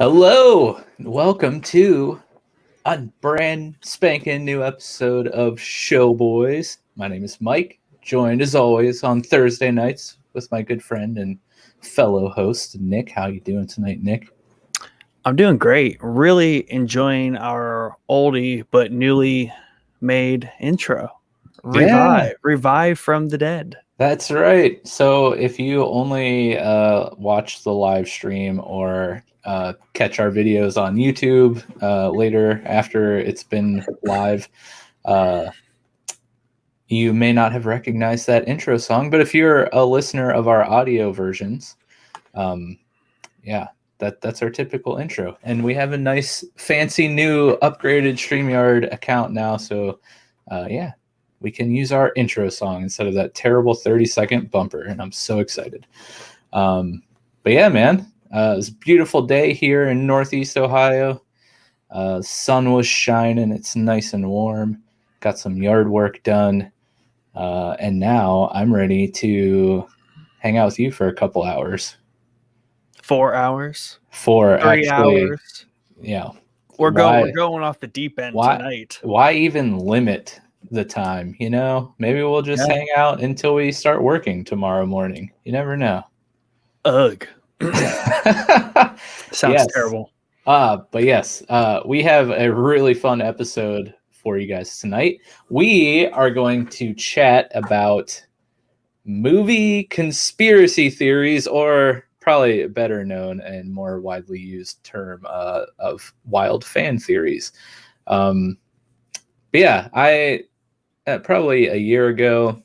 Hello, and welcome to a brand spanking new episode of Show Boys. My name is Mike, joined as always on Thursday nights with my good friend and fellow host Nick. How you doing tonight, Nick? I'm doing great. Really enjoying our oldie but newly made intro. Revive from the dead. That's right. So if you only watch the live stream or catch our videos on YouTube later after it's been live, you may not have recognized that intro song. But if you're a listener of our audio versions, that's our typical intro. And we have a nice, fancy, new, upgraded StreamYard account now. So, we can use our intro song instead of that terrible 30-second bumper. And I'm so excited. But yeah, man, it was a beautiful day here in Northeast Ohio. Sun was shining. It's nice and warm. Got some yard work done. And now I'm ready to hang out with you for a couple hours. 4 hours. 3 hours. Yeah. We're going off the deep end tonight. Why even limit the time? Maybe we'll just hang out until we start working tomorrow morning. You never know. Ugh. Sounds terrible. But yes, we have a really fun episode for you guys tonight. We are going to chat about movie conspiracy theories, or probably better known and more widely used term of wild fan theories. But yeah, I probably a year ago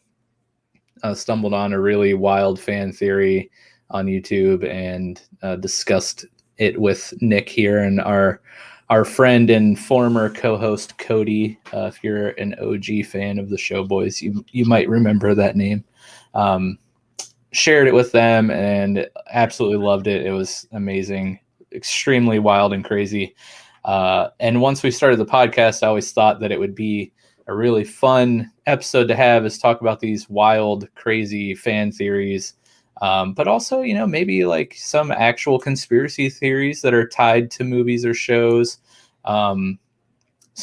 stumbled on a really wild fan theory on YouTube and discussed it with Nick here and our friend and former co-host Cody. If you're an OG fan of the Show Boys, you might remember that name. Shared it with them and absolutely loved it. It was amazing, extremely wild and crazy. And once we started the podcast, I always thought that it would be a really fun episode to have, is talk about these wild, crazy fan theories. But also, maybe like some actual conspiracy theories that are tied to movies or shows. So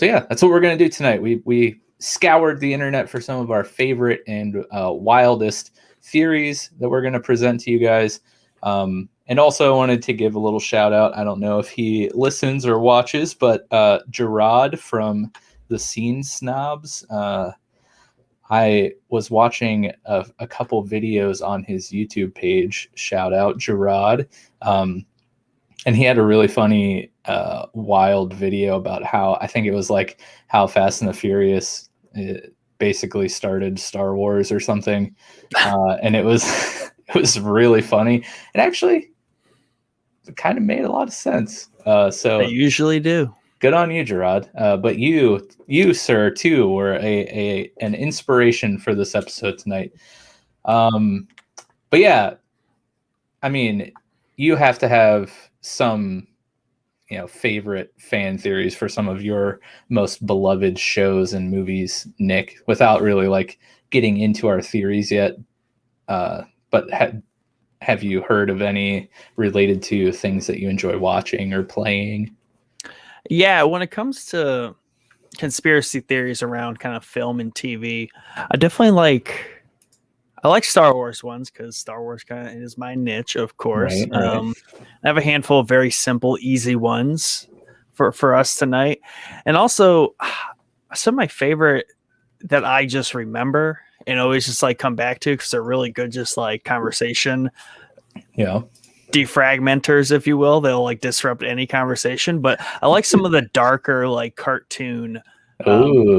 yeah, that's what we're going to do tonight. We scoured the internet for some of our favorite and wildest theories that we're going to present to you guys. And also I wanted to give a little shout out. I don't know if he listens or watches, but Gerard from the Scene Snobs, I was watching a couple videos on his YouTube page. Shout out Gerard. And he had a really funny, wild video about how, I think it was like how Fast and the Furious basically started Star Wars or something. And it was it was really funny. And actually, it kind of made a lot of sense. So They usually do. Good on you, Gerard. But you, sir, too, were an inspiration for this episode tonight. But yeah, I mean, you have to have some, favorite fan theories for some of your most beloved shows and movies, Nick, without really like getting into our theories yet. But have you heard of any related to things that you enjoy watching or playing? Yeah, when it comes to conspiracy theories around kind of film and TV, I like Star Wars ones because Star Wars kind of is my niche, of course. Right. I have a handful of very simple, easy ones for us tonight. And also, some of my favorite that I just remember and always just like come back to because they're really good, just like conversation. Yeah. Defragmenters, if you will. They'll like disrupt any conversation, but I like some of the darker like cartoon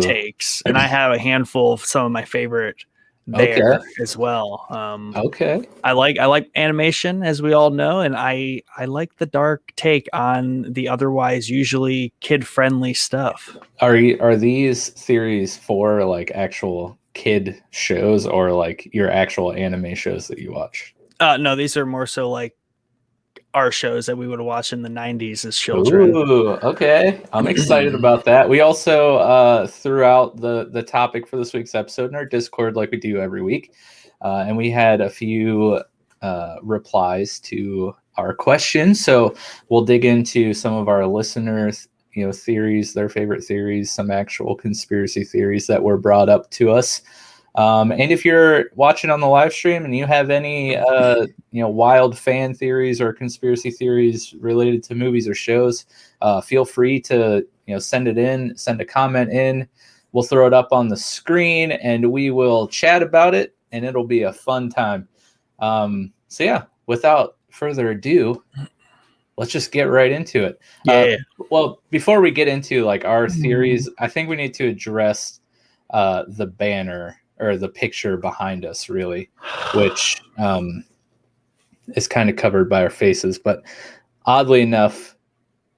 takes, and I have a handful of some of my favorite there as well. I like animation, as we all know, and I like the dark take on the otherwise usually kid-friendly stuff. Are these theories for like actual kid shows or like your actual anime shows that you watch? No, these are more so like our shows that we would watch in the 90s as children. Ooh, okay. I'm excited about that. We also threw out the topic for this week's episode in our Discord like we do every week. And we had a few replies to our questions. So we'll dig into some of our listeners, theories, their favorite theories, some actual conspiracy theories that were brought up to us. And if you're watching on the live stream and you have any, wild fan theories or conspiracy theories related to movies or shows, feel free to, send it in, send a comment in. We'll throw it up on the screen and we will chat about it, and it'll be a fun time. So yeah, without further ado, let's just get right into it. Yeah. Well, before we get into like our theories, I think we need to address the banner or the picture behind us, really, which is kind of covered by our faces. But oddly enough,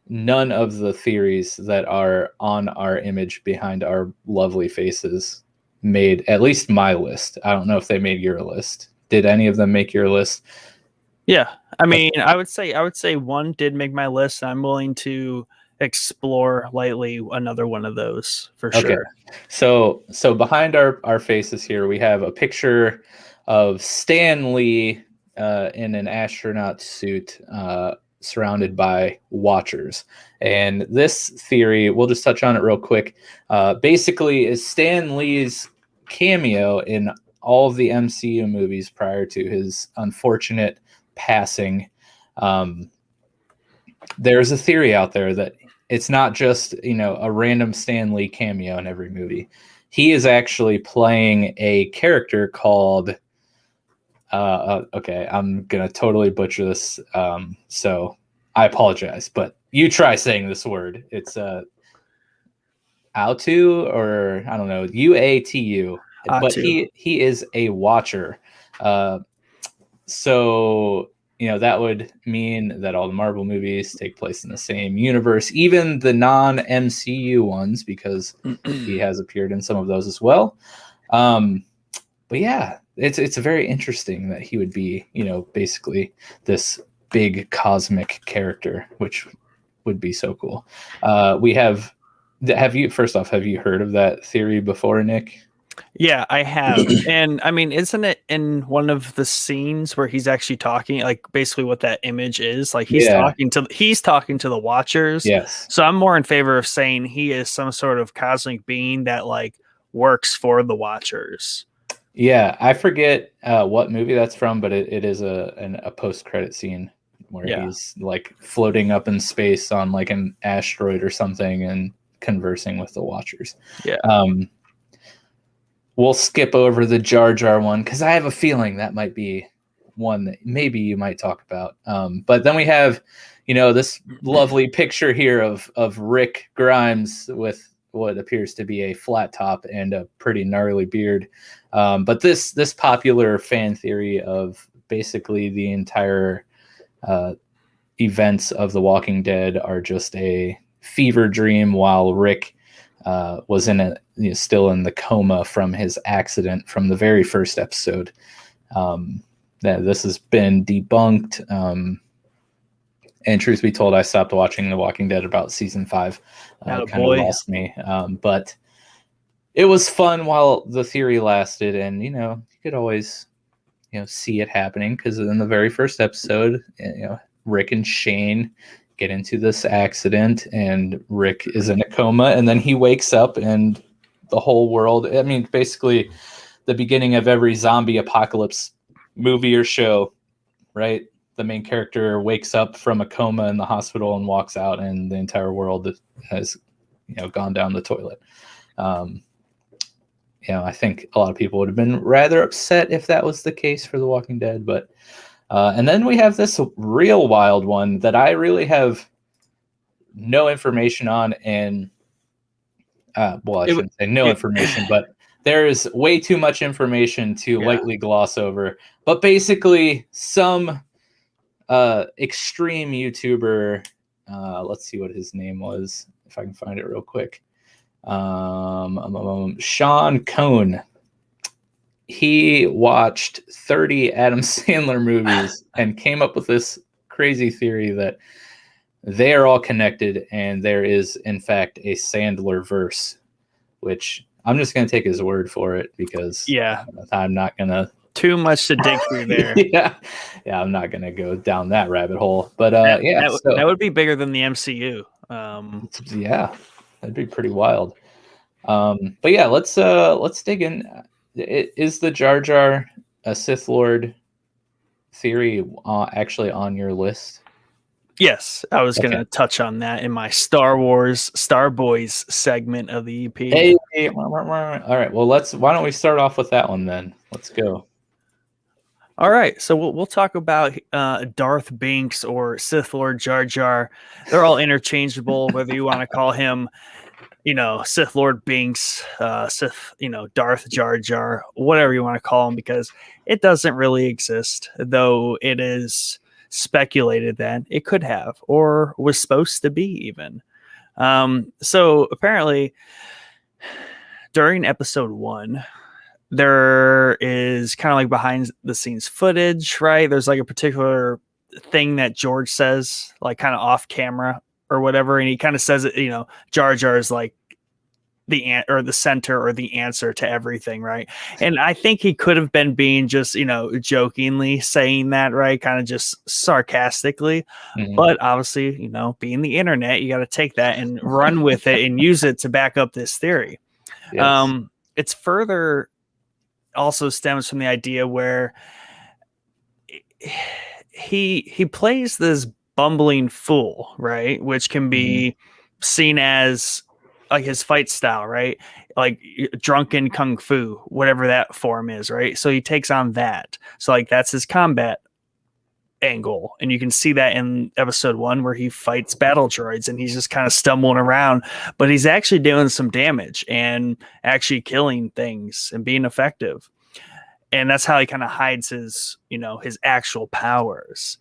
none of the theories that are on our image behind our lovely faces made at least my list. I don't know if they made your list. Did any of them make your list? Yeah. I mean, I would say one did make my list. I'm willing to explore lightly another one of those for sure. So behind our faces here, we have a picture of Stan Lee in an astronaut suit, surrounded by watchers. And this theory, we'll just touch on it real quick, basically is Stan Lee's cameo in all of the MCU movies prior to his unfortunate passing. There's a theory out there that it's not just, a random Stan Lee cameo in every movie. He is actually playing a character called okay, I'm gonna totally butcher this, so I apologize, but you try saying this word. It's Autu, or I don't know, Uatu, but he is a watcher. So that would mean that all the Marvel movies take place in the same universe, even the non-MCU ones, because he has appeared in some of those as well. But yeah, it's very interesting that he would be, basically this big cosmic character, which would be so cool. Have you heard of that theory before, Nick? Yeah, I have. And I mean, isn't it in one of the scenes where he's actually talking, like basically what that image is? Like he's talking to the watchers. Yes. So I'm more in favor of saying he is some sort of cosmic being that like works for the watchers. Yeah, I forget what movie that's from, but it is a post-credit scene where he's like floating up in space on like an asteroid or something and conversing with the watchers. Yeah. We'll skip over the Jar Jar one because I have a feeling that might be one that maybe you might talk about. But then we have, this lovely picture here of Rick Grimes with what appears to be a flat top and a pretty gnarly beard. But this popular fan theory of basically the entire events of The Walking Dead are just a fever dream while Rick was still in the coma from his accident from the very first episode. That this has been debunked. And truth be told, I stopped watching The Walking Dead about season 5. Kind of lost me. But it was fun while the theory lasted, and you could always see it happening, because in the very first episode, Rick and Shane get into this accident and Rick is in a coma, and then he wakes up and the whole world, I mean, basically the beginning of every zombie apocalypse movie or show, right? The main character wakes up from a coma in the hospital and walks out, and the entire world has gone down the toilet. I think a lot of people would have been rather upset if that was the case for The Walking Dead, but and then we have this real wild one that I really have no information on, and I shouldn't say no information, but there is way too much information to lightly gloss over. But basically, some extreme YouTuber, let's see what his name was, if I can find it real quick. Sean Cohn. He watched 30 Adam Sandler movies and came up with this crazy theory that they are all connected, and there is, in fact, a Sandler verse, which I'm just going to take his word for it, because I'm not going to Too much to dig through there. Yeah, I'm not gonna go down that rabbit hole. But that would be bigger than the MCU. Yeah, that'd be pretty wild. But yeah, let's dig in. Is the Jar Jar a Sith Lord theory actually on your list? Yes, I was going to touch on that in my Star Wars Star Boys segment of the EP. Hey, all right. Well, why don't we start off with that one then? Let's go. All right, so we'll talk about Darth Binks or Sith Lord Jar Jar. They're all interchangeable, whether you want to call him, Sith Lord Binks, Sith, Darth Jar Jar, whatever you want to call him, because it doesn't really exist, though it is speculated that it could have or was supposed to be even. So apparently during episode 1, there is kind of like behind the scenes footage, right? There's like a particular thing that George says, like kind of off camera or whatever. And he kind of says it, Jar Jar is like the center or the answer to everything, right? And I think he could have been being just, jokingly saying that, right? Kind of just sarcastically. Mm-hmm. But obviously, being the internet, you got to take that and run with it and use it to back up this theory. Yes. It's further also stems from the idea where he plays this bumbling fool, right? Which can be seen as like his fight style, right? Like drunken kung fu, whatever that form is, right? So he takes on that. So like that's his combat angle. And you can see that in episode 1 where he fights battle droids and he's just kind of stumbling around, but he's actually doing some damage and actually killing things and being effective. And that's how he kind of hides his, his actual powers.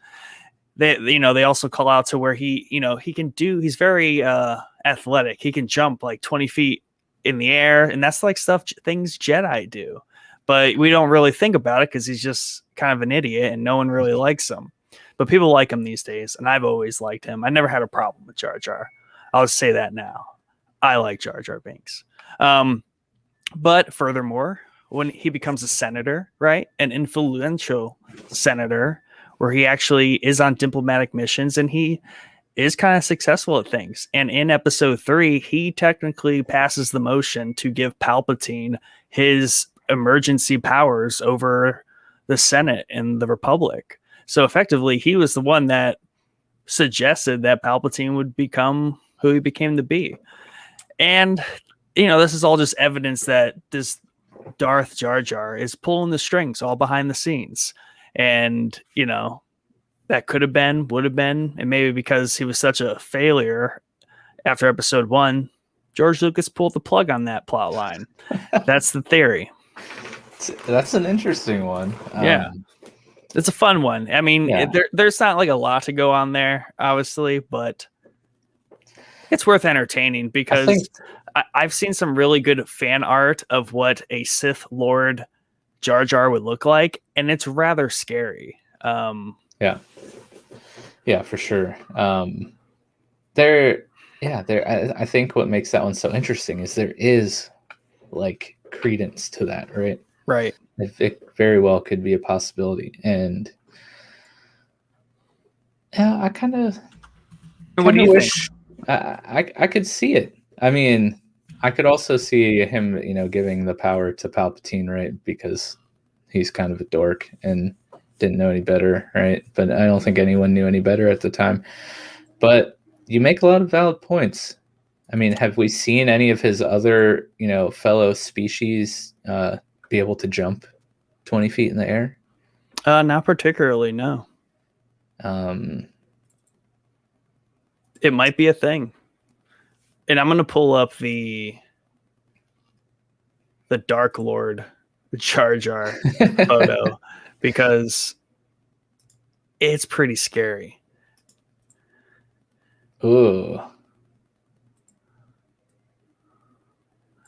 They also call out to where he's very athletic. He can jump like 20 feet in the air. And that's like things Jedi do. But we don't really think about it because he's just kind of an idiot and no one really likes him. But people like him these days. And I've always liked him. I never had a problem with Jar Jar. I'll just say that now. I like Jar Jar Binks. But furthermore, when he becomes a senator, right? An influential senator, where he actually is on diplomatic missions and he is kind of successful at things. And in episode 3, he technically passes the motion to give Palpatine his emergency powers over the Senate and the Republic. So effectively, he was the one that suggested that Palpatine would become who he became to be. And, this is all just evidence that this Darth Jar Jar is pulling the strings all behind the scenes. And, that could have been, would have been, and maybe because he was such a failure after episode 1, George Lucas pulled the plug on that plot line. That's the theory. That's an interesting one. Yeah. It's a fun one. I mean, there's not like a lot to go on there, obviously, but it's worth entertaining because I've seen some really good fan art of what a Sith Lord Jar Jar would look like, and it's rather scary. Yeah, for sure. I think what makes that one so interesting is there is like credence to that, right? Right. It very well could be a possibility. And yeah, I kind of wish I could see it. I mean, I could also see him, giving the power to Palpatine, right? Because he's kind of a dork and didn't know any better, right? But I don't think anyone knew any better at the time. But you make a lot of valid points. I mean, have we seen any of his other, fellow species be able to jump 20 feet in the air? Not particularly, no. It might be a thing. And I'm going to pull up the Dark Lord Jar Jar photo because it's pretty scary. Ooh.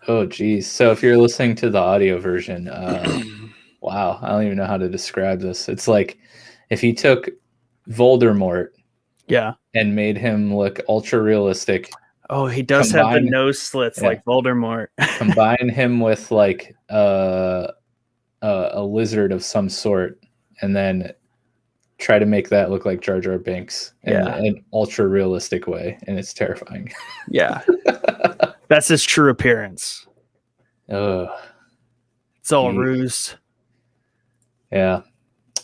Oh, geez. So if you're listening to the audio version, wow, I don't even know how to describe this. It's like if you took Voldemort and made him look ultra realistic. Oh, he does have the nose slits like Voldemort. Combine him with like a lizard of some sort, and then try to make that look like Jar Jar Binks in an ultra realistic way, and it's terrifying. Yeah, that's his true appearance. It's all ruse. Yeah,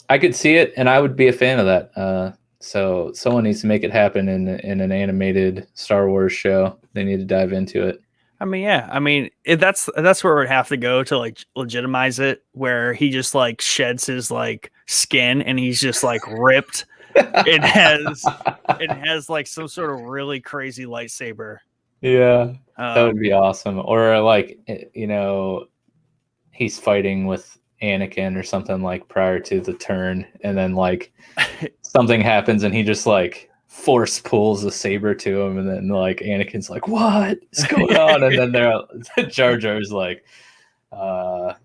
I could see it, and I would be a fan of that. So someone needs to make it happen in an animated Star Wars show. They need to dive into it. I mean, yeah. I mean, that's where we'd have to go to like legitimize it, where he just like sheds his like skin and he's just like ripped. It has like some sort of really crazy lightsaber. Yeah, that would be awesome. Or like, you know, he's fighting with Anakin or something like prior to the turn, and then like something happens and he just like force pulls the saber to him, and then like Anakin's like, "What is going on?" And then Jar Jar's like, I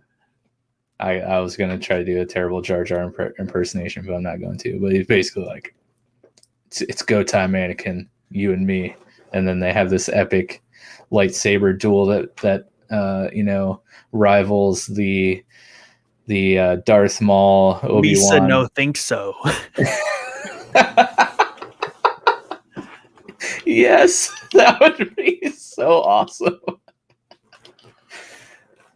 was gonna try to do a terrible Jar Jar impersonation, but I'm not going to. But he's basically like, "It's go time, Anakin, you and me." And then they have this epic lightsaber duel that you know, rivals the Darth Maul Obi-Wan. Lisa, no, think so. Yes, that would be so awesome.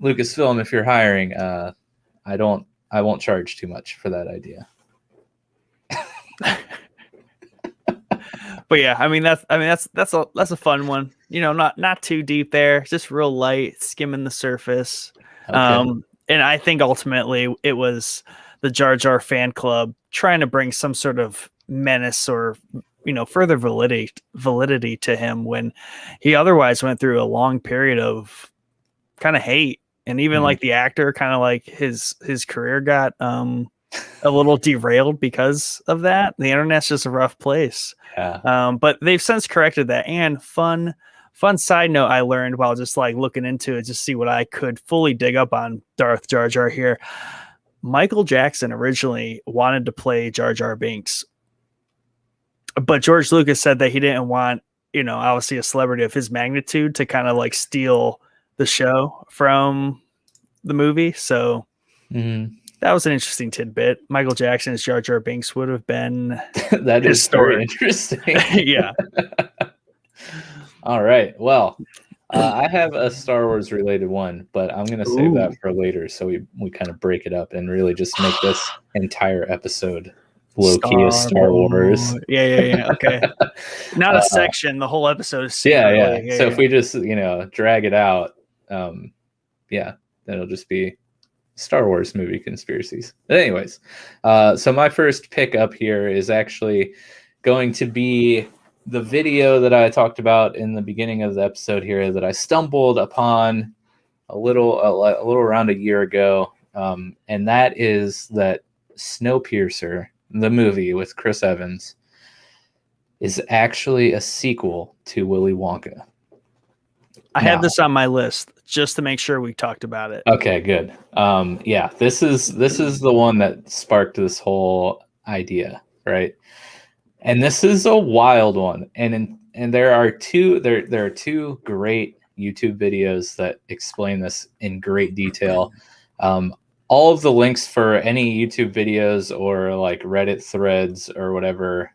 Lucasfilm, if you're hiring, I won't charge too much for that idea. But yeah, I mean that's a fun one. You know, not too deep there, just real light, skimming the surface. Okay. And I think ultimately it was the Jar Jar fan club trying to bring some sort of menace or, you know, further validity to him when he otherwise went through a long period of kind of hate, and even like the actor, kind of like his career got a little derailed because of that. The internet's just a rough place. Yeah. But they've since corrected that. And fun side note I learned while just like looking into it, just see what I could fully dig up on Darth Jar Jar here. Michael Jackson originally wanted to play Jar Jar Binks, but George Lucas said that he didn't want, you know, obviously a celebrity of his magnitude to kind of like steal the show from the movie. So that was an interesting tidbit. Michael Jackson's Jar Jar Binks would have been that is very interesting. Yeah. All right. Well, I have a Star Wars related one, but I'm going to save that for later. So we kind of break it up and really just make this entire episode low-key Star Wars. Yeah. Okay. Not a section. The whole episode is yeah. So if we just, you know, drag it out, then it'll just be Star Wars movie conspiracies. But anyways, so my first pick up here is actually going to be the video that I talked about in the beginning of the episode here that I stumbled upon a little around a year ago, and that is that Snowpiercer, the movie with Chris Evans, is actually a sequel to Willy Wonka. I had this on my list just to make sure we talked about it. Okay, good. Yeah, this is the one that sparked this whole idea, right? And this is a wild one, and there are two great YouTube videos that explain this in great detail. All of the links for any YouTube videos or like Reddit threads or whatever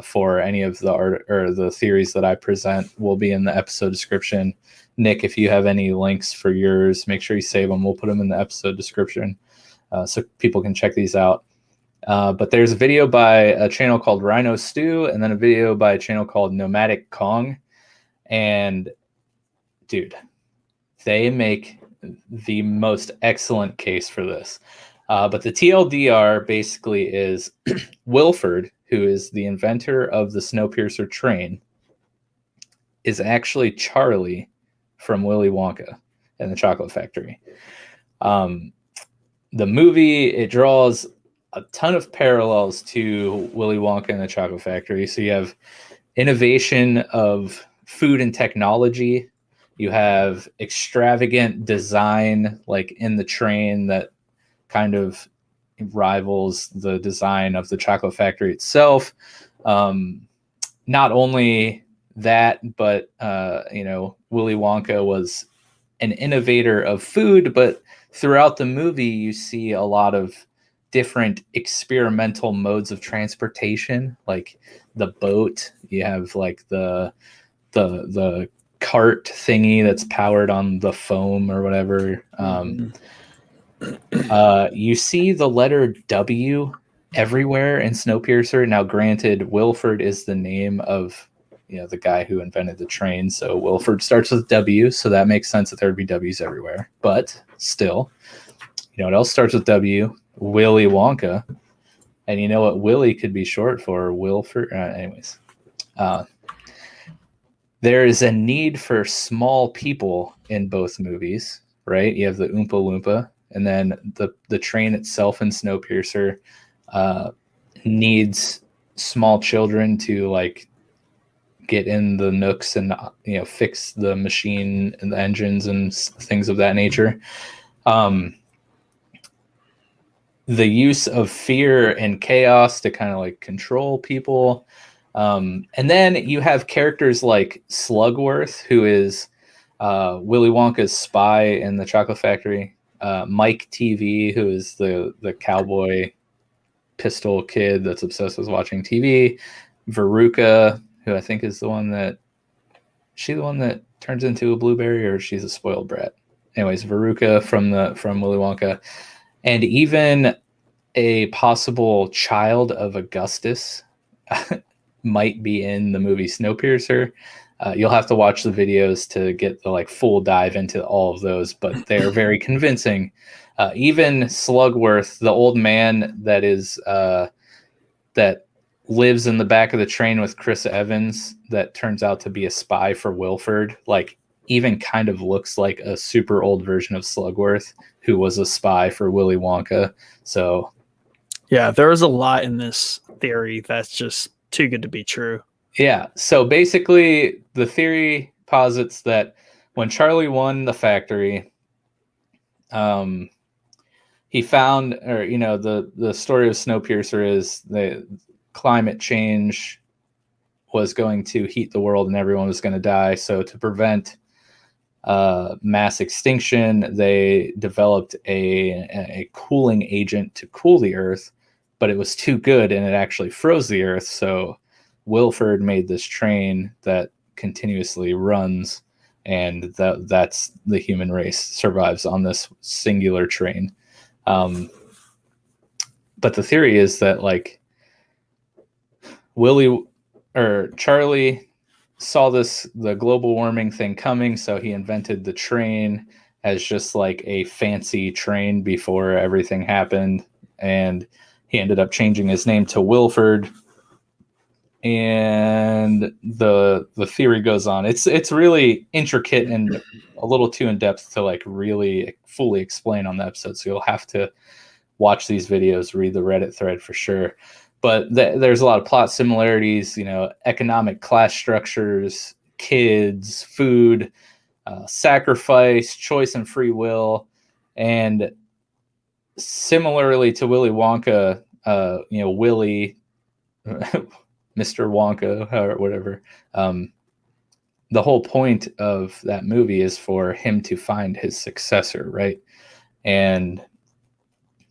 for any of the art or the theories that I present will be in the episode description. Nick, if you have any links for yours, make sure you save them. We'll put them in the episode description so people can check these out. But there's a video by a channel called Rhino Stew, and then a video by a channel called Nomadic Kong. And dude, they make the most excellent case for this. But the TLDR basically is Wilford, who is the inventor of the Snowpiercer train, is actually Charlie from Willy Wonka and the Chocolate Factory. The movie, it draws a ton of parallels to Willy Wonka and the Chocolate Factory. So you have innovation of food and technology. You have extravagant design, like in the train, that kind of rivals the design of the Chocolate Factory itself. Not only that, but you know, Willy Wonka was an innovator of food, but throughout the movie, you see a lot of different experimental modes of transportation, like the boat. You have like the cart thingy that's powered on the foam or whatever. You see the letter W everywhere in Snowpiercer. Now, granted, Wilford is the name of the guy who invented the train, so Wilford starts with W, so that makes sense that there would be W's everywhere. But still, you know what else starts with W? Willy Wonka. And you know what Willy could be short for? Wilford. Anyways, there is a need for small people in both movies, right? You have the Oompa Loompa, and then the train itself in Snowpiercer needs small children to like get in the nooks and fix the machine and the engines and things of that nature. The use of fear and chaos to kind of like control people. And then you have characters like Slugworth, who is Willy Wonka's spy in the chocolate factory. Mike TV, who is the cowboy pistol kid that's obsessed with watching TV. Veruca, who I think is the one that turns into a blueberry, or she's a spoiled brat. Anyways, Veruca from Willy Wonka. And even a possible child of Augustus might be in the movie Snowpiercer. You'll have to watch the videos to get the like full dive into all of those, but they're very convincing. Even Slugworth, the old man that is that lives in the back of the train with Chris Evans, that turns out to be a spy for Wilford, like even kind of looks like a super old version of Slugworth, who was a spy for Willy Wonka. So yeah, there is a lot in this theory that's just too good to be true. Yeah. So basically the theory posits that when Charlie won the factory, he found, or the story of Snowpiercer is the climate change was going to heat the world and everyone was going to die. So to prevent mass extinction, they developed a cooling agent to cool the earth, but it was too good and it actually froze the earth. So Wilford made this train that continuously runs, and that's the human race survives on this singular train. But the theory is that like Charlie saw the global warming thing coming, so he invented the train as just like a fancy train before everything happened, and he ended up changing his name to Wilford. And the theory goes on. It's really intricate and a little too in depth to like really fully explain on the episode. So you'll have to watch these videos, read the Reddit thread for sure. But there's a lot of plot similarities, economic class structures, kids, food, sacrifice, choice, and free will. And similarly to Willy Wonka, Willy, Mr. Wonka, or whatever, the whole point of that movie is for him to find his successor, right? And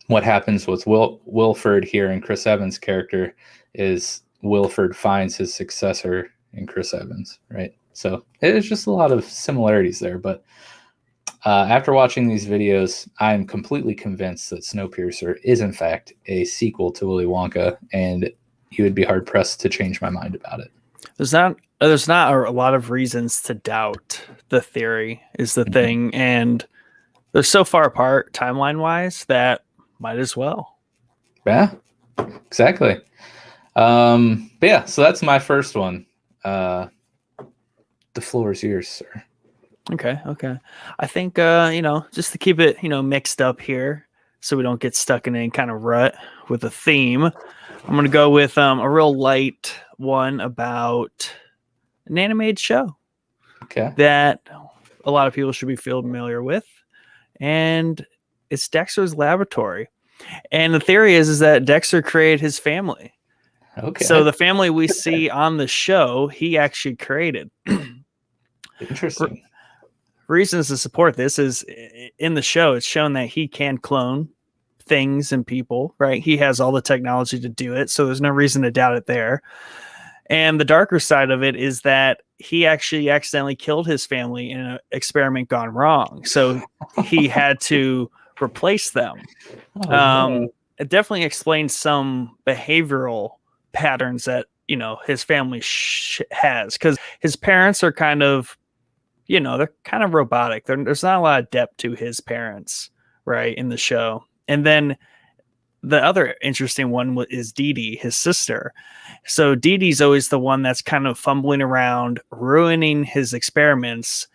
what happens with Wilford here in Chris Evans' character is Wilford finds his successor in Chris Evans, right? So it's just a lot of similarities there. But after watching these videos, I'm completely convinced that Snowpiercer is in fact a sequel to Willy Wonka, and you would be hard pressed to change my mind about it. There's not a lot of reasons to doubt the theory is the thing, and they're so far apart timeline wise that might as well. Yeah, exactly. But yeah, so that's my first one. The floor is yours, sir. Okay. I think just to keep it mixed up here, so we don't get stuck in any kind of rut with a theme, I'm gonna go with a real light one about an animated show. Okay. That a lot of people should be familiar with, and it's Dexter's Laboratory. And the theory is that Dexter created his family. Okay. So the family we see on the show, he actually created. Interesting. reasons to support this is in the show, it's shown that he can clone things and people, right? He has all the technology to do it. So there's no reason to doubt it there. And the darker side of it is that he actually accidentally killed his family in an experiment gone wrong. So he had to replace them. No. It definitely explains some behavioral patterns that, his family has, because his parents are kind of, they're kind of robotic. There's not a lot of depth to his parents, right, in the show. And then the other interesting one is Dee Dee, his sister. So Dee Dee's always the one that's kind of fumbling around, ruining his experiments,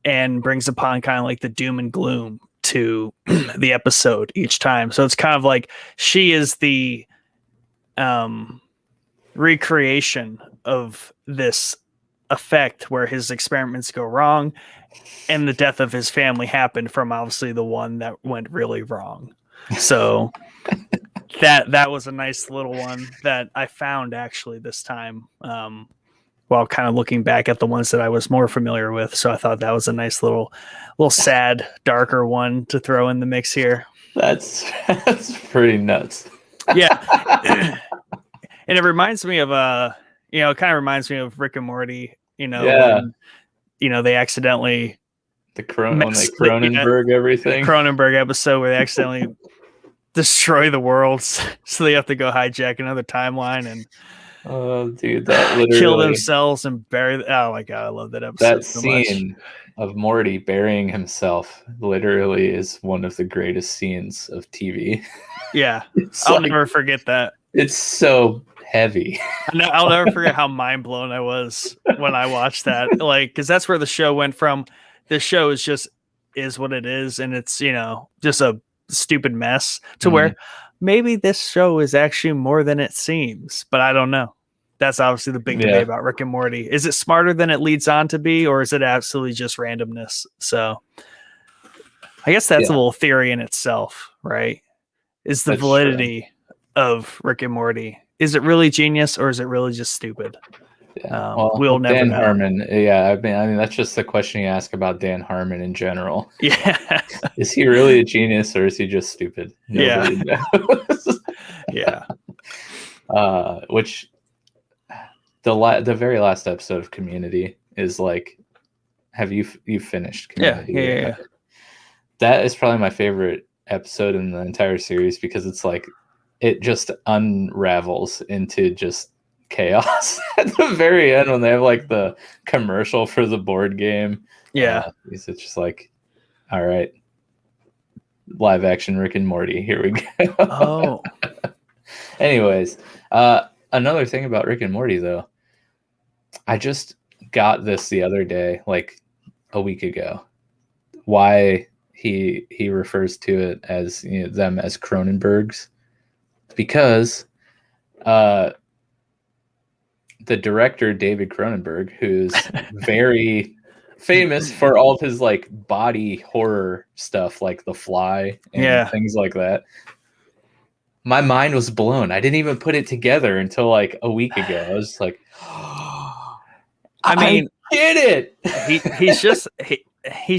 and brings upon kind of like the doom and gloom to the episode each time. So it's kind of like she is the recreation of this effect where his experiments go wrong, and the death of his family happened from obviously the one that went really wrong. So that was a nice little one that I found actually this time, while kind of looking back at the ones that I was more familiar with. So I thought that was a nice little sad, darker one to throw in the mix here. That's pretty nuts. Yeah. And it reminds me of it kind of reminds me of Rick and Morty, when, they accidentally when they Cronenberg everything. The Cronenberg episode where they accidentally destroy the world, so they have to go hijack another timeline and dude, that literally kill themselves and bury. Oh my god, I love that episode. That scene of Morty burying himself literally is one of the greatest scenes of TV. Yeah, I'll never forget that. It's so heavy. I'll never forget how mind blown I was when I watched that. Like, because that's where the show went from. This show is what it is, and it's just a stupid mess to where maybe this show is actually more than it seems, but I don't know. That's obviously the big debate about Rick and Morty. Is it smarter than it leads on to be, or is it absolutely just randomness? So I guess that's a little theory in itself, right? Is the validity of Rick and Morty. Is it really genius, or is it really just stupid? Yeah. We'll never Dan know. Harmon. Yeah, I mean, that's just the question you ask about Dan Harmon in general. Yeah. Is he really a genius, or is he just stupid? Nobody knows. Yeah. Which the very last episode of Community is like, have you finished Community? Yeah. That is probably my favorite episode in the entire series, because it's like it just unravels into just chaos at the very end when they have like the commercial for the board game. It's just like, all right, live action Rick and Morty, here we go. Anyways, another thing about Rick and Morty though, I just got this the other day, like a week ago, why he refers to it as them as Cronenbergs, because the director David Cronenberg, who's very famous for all of his like body horror stuff, like The Fly and things like that. My mind was blown. I didn't even put it together until like a week ago. I was just like, I mean, get it. He's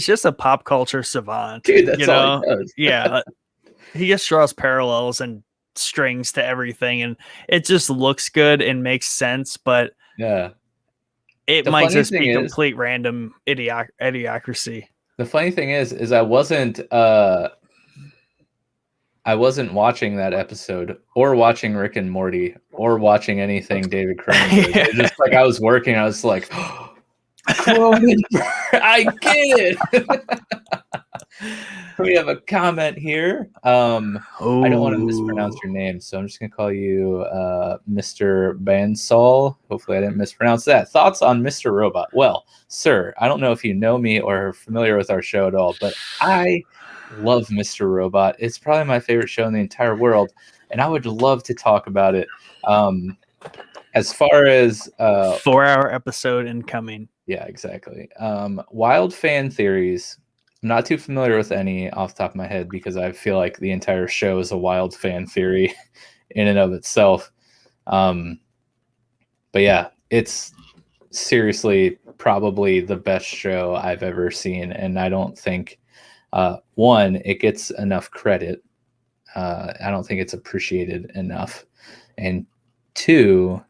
just a pop culture savant. Dude, that's all he does. Yeah. He just draws parallels and strings to everything, and it just looks good and makes sense, but it might just be complete random idiocracy. The funny thing is I wasn't watching that episode or watching Rick and Morty or watching anything David Cronenberg. It was just like I was working, I was like, Cronenberg, I get it. We have a comment here. I don't want to mispronounce your name, so I'm just going to call you Mr. Bansal. Hopefully I didn't mispronounce that. Thoughts on Mr. Robot? Well, sir, I don't know if you know me or are familiar with our show at all, but I love Mr. Robot. It's probably my favorite show in the entire world, and I would love to talk about it. As far as 4-hour episode incoming. Yeah, exactly. Wild fan theories. I'm not too familiar with any off the top of my head, because I feel like the entire show is a wild fan theory in and of itself. But yeah, it's seriously probably the best show I've ever seen, and I don't think one, it gets enough credit. I don't think it's appreciated enough, and two,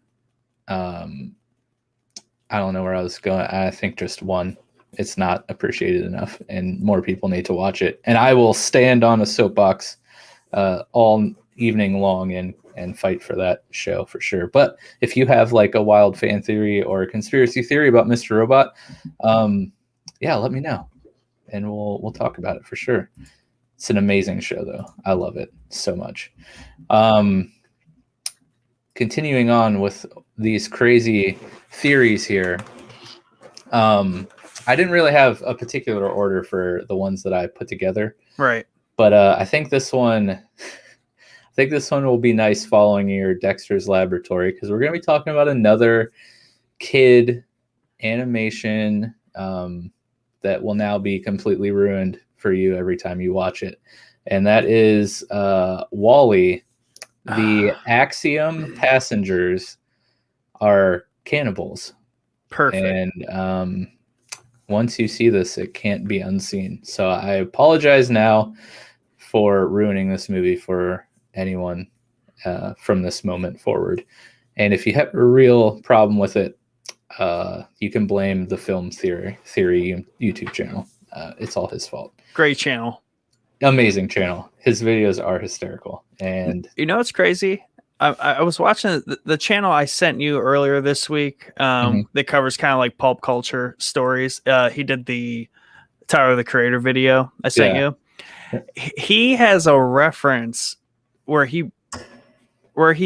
I don't know where I was going. I think just one, it's not appreciated enough, and more people need to watch it. And I will stand on a soapbox all evening long and fight for that show for sure. But if you have like a wild fan theory or a conspiracy theory about Mr. Robot, yeah, let me know, and we'll talk about it for sure. It's an amazing show, though. I love it so much. Continuing on with these crazy theories here. I didn't really have a particular order for the ones that I put together. Right. But I think this one will be nice following your Dexter's Laboratory, because we're going to be talking about another kid animation that will now be completely ruined for you every time you watch it. And that is WALL-E. The Axiom passengers are cannibals. Perfect. And once you see this, it can't be unseen. So I apologize now for ruining this movie for anyone from this moment forward. And if you have a real problem with it, you can blame the Film Theory YouTube channel. It's all his fault. Great channel. Amazing channel. His videos are hysterical. And you know what's crazy? I was watching the channel I sent you earlier this week that covers kind of like pulp culture stories. He did the Tyler the Creator video I sent you. He has a reference where he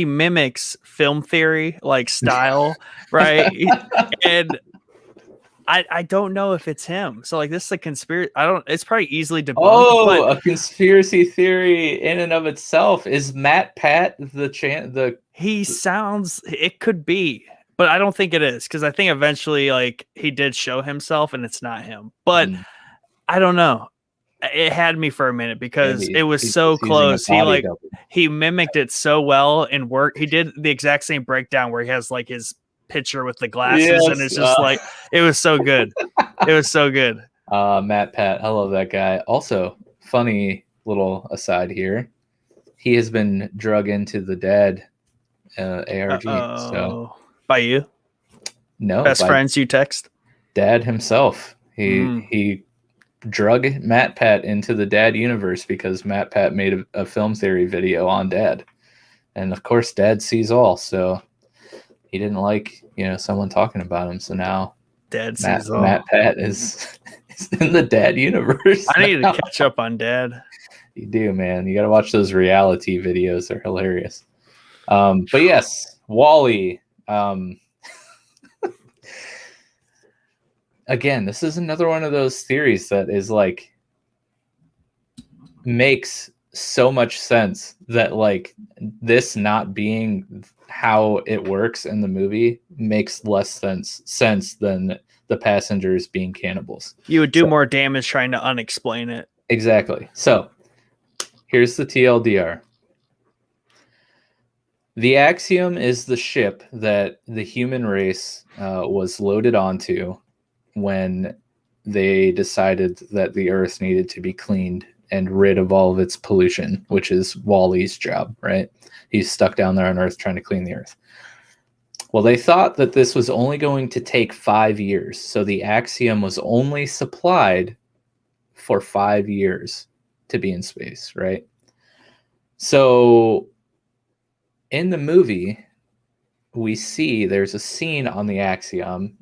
mimics film theory like style, right? And I don't know if it's him. So like this is a conspiracy. It's probably easily debunked. Oh, a conspiracy theory in and of itself. Is Matt Pat he sounds, it could be, but I don't think it is, because I think eventually like he did show himself and it's not him. But I don't know. It had me for a minute because it was so close. He mimicked it so well and work. He did the exact same breakdown where he has like his picture with the glasses, and it's just like it was so good. It was so good. Matt Pat, I love that guy. Also, funny little aside here, he has been drug into the dad ARG. So by you? No, best friends you text? Dad himself. He drug Matt Pat into the Dad universe because Matt Pat made a film theory video on Dad, and of course Dad sees all. So he didn't like someone talking about him. So now Dad sees all. Matt Pat is in the Dad universe. I need to catch up on Dad. You do, man. You got to watch those reality videos. They're hilarious. But yes, WALL-E. Again, this is another one of those theories that is like makes so much sense that like this not being how it works in the movie makes less sense than the passengers being cannibals. You would do more damage trying to unexplain it. Exactly. So here's the TLDR. The Axiom is the ship that the human race was loaded onto when they decided that the Earth needed to be cleaned and rid of all of its pollution, which is WALL-E's job, right? He's stuck down there on Earth trying to clean the Earth. Well, they thought that this was only going to take 5 years. So the Axiom was only supplied for 5 years to be in space, right? So in the movie, we see there's a scene on the Axiom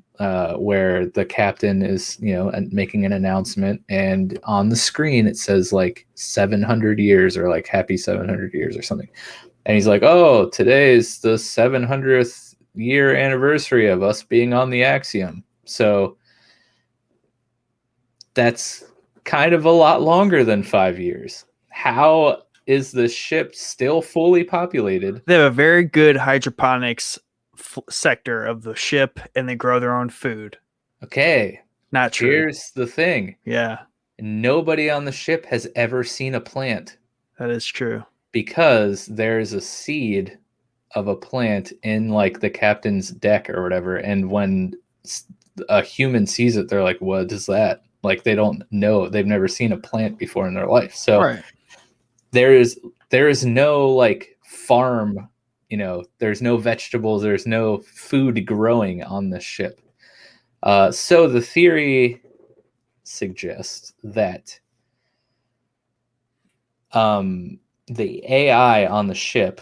where the captain is, making an announcement, and on the screen it says like 700 years or like happy 700 years or something. And he's like, oh, today is the 700th year anniversary of us being on the Axiom. So that's kind of a lot longer than 5 years. How is the ship still fully populated? They have a very good hydroponics sector of the ship, and they grow their own food. Okay. Not true. Here's the thing. Yeah. Nobody on the ship has ever seen a plant. That is true. Because there's a seed of a plant in like the captain's deck or whatever. And when a human sees it, they're like, what is that? Like, they don't know, they've never seen a plant before in their life. So Right. there is no like farm, there's no vegetables, there's no food growing on this ship. So the theory suggests that the AI on the ship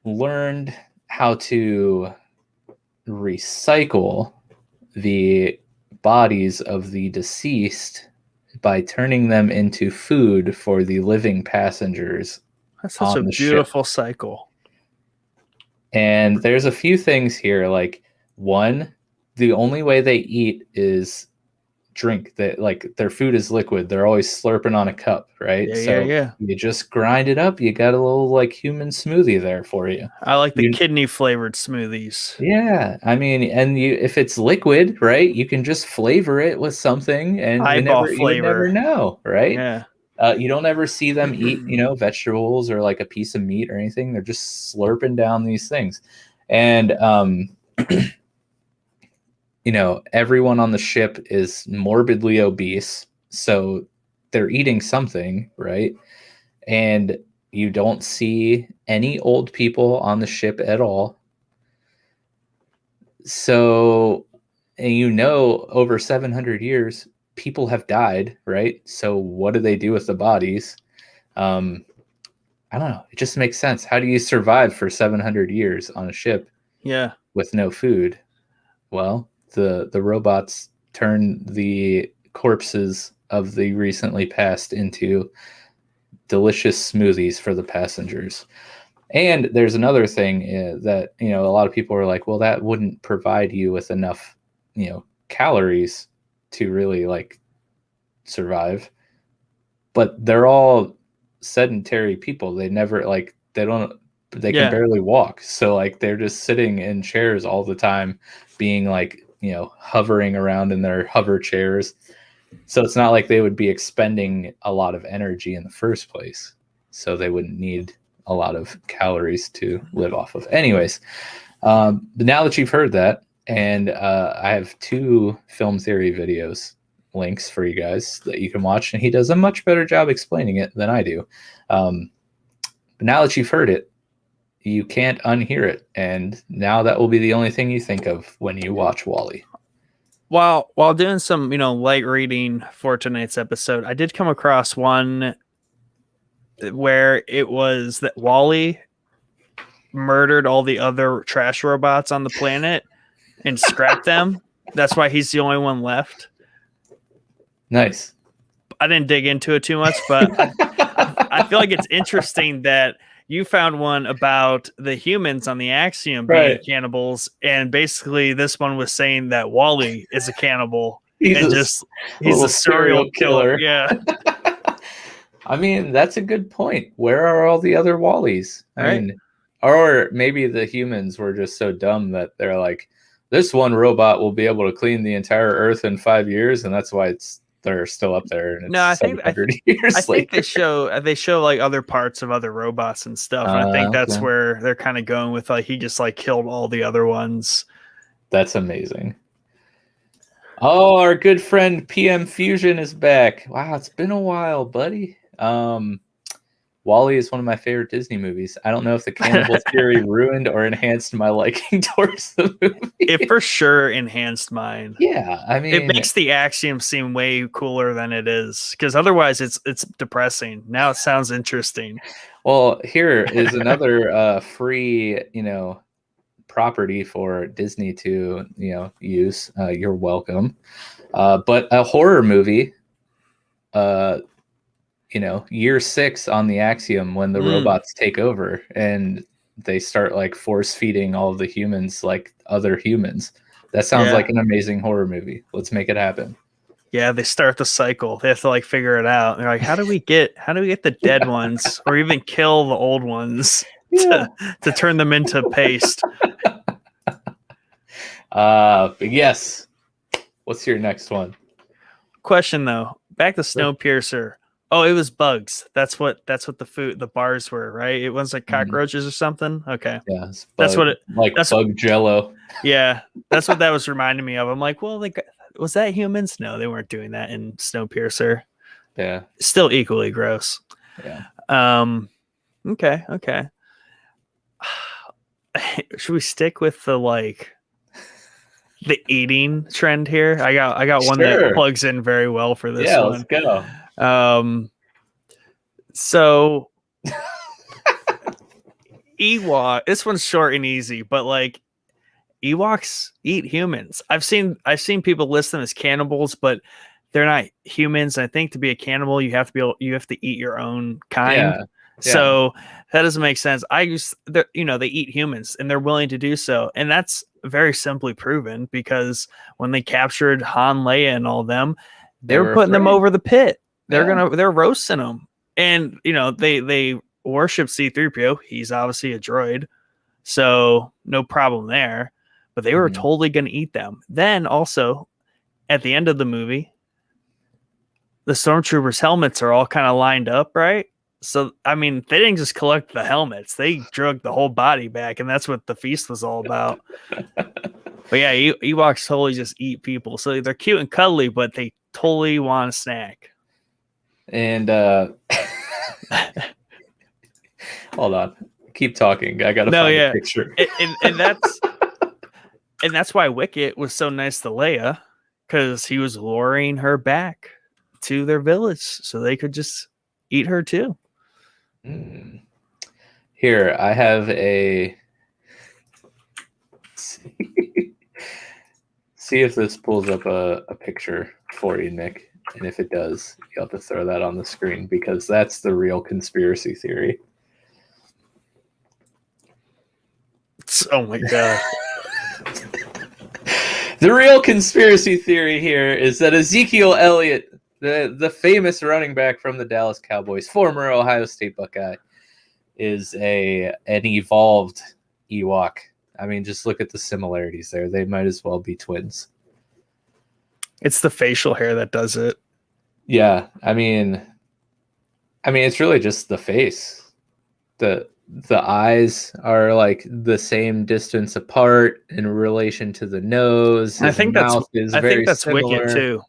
learned how to recycle the bodies of the deceased by turning them into food for the living passengers. That's such a beautiful cycle. And there's a few things here. Like, one, the only way they eat is drink. That, like, their food is liquid. They're always slurping on a cup, right? Yeah. You just grind it up. You got a little like human smoothie there for you. I like the kidney flavored smoothies. Yeah, I mean, and if it's liquid, right, you can just flavor it with something, and you would never know, right? Yeah. You don't ever see them eat, vegetables or like a piece of meat or anything. They're just slurping down these things. And, everyone on the ship is morbidly obese. So they're eating something, right? And you don't see any old people on the ship at all. So, and over 700 years, people have died, right? So what do they do with the bodies? I don't know. It just makes sense. How do you survive for 700 years on a ship? Yeah. With no food? Well, the robots turn the corpses of the recently passed into delicious smoothies for the passengers. And there's another thing that, a lot of people are like, well, that wouldn't provide you with enough, calories to really like survive. But they're all sedentary people. They never they can barely walk. So like they're just sitting in chairs all the time, being like, hovering around in their hover chairs. So it's not like they would be expending a lot of energy in the first place. So they wouldn't need a lot of calories to live off of. Anyways, but now that you've heard that, and I have 2 film theory videos links for you guys that you can watch, and he does a much better job explaining it than I do. But now that you've heard it, you can't unhear it, and now that will be the only thing you think of when you watch WALL-E. While doing some, light reading for tonight's episode, I did come across one where it was that WALL-E murdered all the other trash robots on the planet and scrapped them. That's why he's the only one left. Nice. I didn't dig into it too much, but I feel like it's interesting that you found one about the humans on the Axiom being cannibals, and basically this one was saying that WALL-E is a cannibal. He's a serial killer. Yeah. I mean, that's a good point. Where are all the other WALL-Es? I mean, or maybe the humans were just so dumb that they're like, this one robot will be able to clean the entire Earth in 5 years, and that's why they're still up there. And it's I think they show like other parts of other robots and stuff. And I think that's where they're kind of going with, like, he just like killed all the other ones. That's amazing. Oh, our good friend PM Fusion is back. Wow, it's been a while, buddy. WALL-E is one of my favorite Disney movies. I don't know if the cannibal theory ruined or enhanced my liking towards the movie. It for sure enhanced mine. Yeah, I mean, it makes the Axiom seem way cooler than it is, because otherwise it's depressing. Now it sounds interesting. Well, here is another free, property for Disney to, use. You're welcome. But a horror movie, year 6 on the Axiom, when the robots take over and they start like force feeding all of the humans like other humans. That sounds like an amazing horror movie. Let's make it happen. Yeah, they start the cycle. They have to like figure it out. They're like, how do we get the dead ones, or even kill the old ones to turn them into paste? But yes. What's your next one? Question though, back to Snowpiercer. Oh, it was bugs. That's what the bars were, right? It was like cockroaches or something. Okay. Yeah, it's That's what it like that's bug jello. yeah, that's what that was reminding me of. I'm like, well, like, was that humans? No, they weren't doing that in Snowpiercer. Yeah. Still equally gross. Yeah. Okay, okay. Should we stick with the eating trend here? I got one that Sure. plugs in very well for this Yeah, one. let's go. So Ewok, this one's short and easy, but like Ewoks eat humans. I've seen people list them as cannibals, but they're not humans. I think to be a cannibal, you have to eat your own kind. Yeah. So that doesn't make sense. They eat humans and they're willing to do so. And that's very simply proven because when they captured Han, Leia and all them, they were putting them over the pit. They're roasting them. And, they worship C-3PO. He's obviously a droid. So no problem there. But they were totally going to eat them. Then also at the end of the movie, the stormtroopers' helmets are all kind of lined up, right? So, I mean, they didn't just collect the helmets. They drug the whole body back, and that's what the feast was all about. But yeah, Ewoks totally just eat people. So they're cute and cuddly, but they totally want a snack. And hold on. Keep talking. I got to find a picture. And that's why Wicket was so nice to Leia, because he was luring her back to their village so they could just eat her too. Here, I have a... See if this pulls up a picture for you, Nick. And if it does, you'll have to throw that on the screen because that's the real conspiracy theory. Oh my God. The real conspiracy theory here is that Ezekiel Elliott, the famous running back from the Dallas Cowboys, former Ohio State Buckeye, is an evolved Ewok. I mean, just look at the similarities there. They might as well be twins. It's the facial hair that does it. Yeah, I mean, it's really just the face. The eyes are like the same distance apart in relation to the nose. I think that's Wicket too.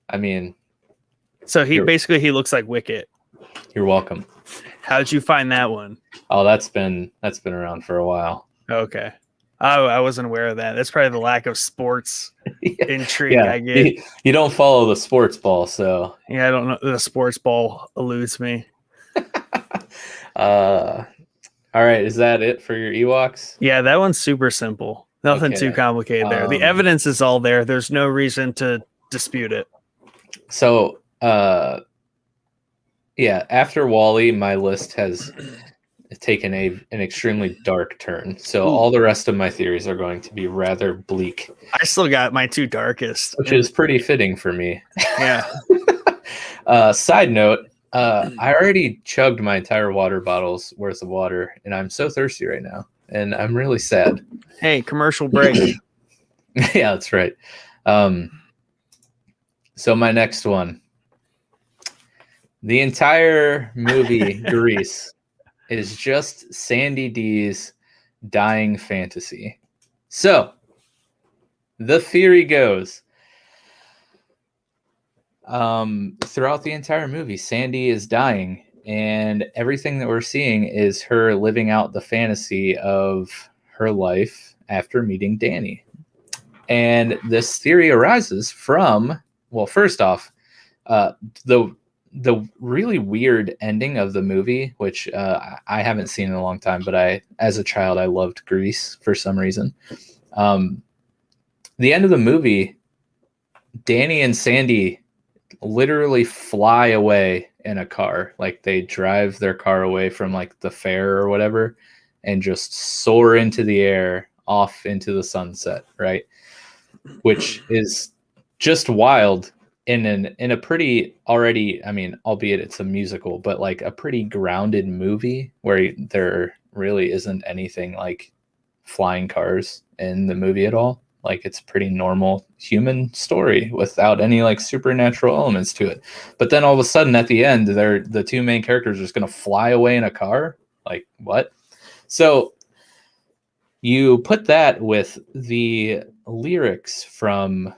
I mean, so he looks like Wicket. You're welcome. How'd you find that one? Oh, that's been around for a while. Okay. I wasn't aware of that. That's probably the lack of sports intrigue I get. You don't follow the sports ball, so. Yeah, I don't know. The sports ball eludes me. All right. Is that it for your Ewoks? Yeah, that one's super simple. Nothing too complicated there. The evidence is all there. There's no reason to dispute it. So, after WALL-E, my list has taken an extremely dark turn. So all the rest of my theories are going to be rather bleak. I still got my two darkest, which is pretty fitting for me. Yeah. Side note, I already chugged my entire water bottle's worth of water, and I'm so thirsty right now, and I'm really sad. Hey, commercial break. Yeah, that's right. So my next one. The entire movie Grease is just Sandy D's dying fantasy. So the theory goes, throughout the entire movie, Sandy is dying, and everything that we're seeing is her living out the fantasy of her life after meeting Danny. And this theory arises from, well, first off, the really weird ending of the movie, which I haven't seen in a long time, but as a child, I loved Grease for some reason. The end of the movie, Danny and Sandy literally fly away in a car. Like they drive their car away from like the fair or whatever and just soar into the air off into the sunset, right? Which is just wild. In a pretty already, I mean, albeit it's a musical, but like a pretty grounded movie where there really isn't anything like flying cars in the movie at all. Like it's a pretty normal human story without any like supernatural elements to it. But then all of a sudden at the end, the two main characters are just going to fly away in a car. Like what? So you put that with the lyrics from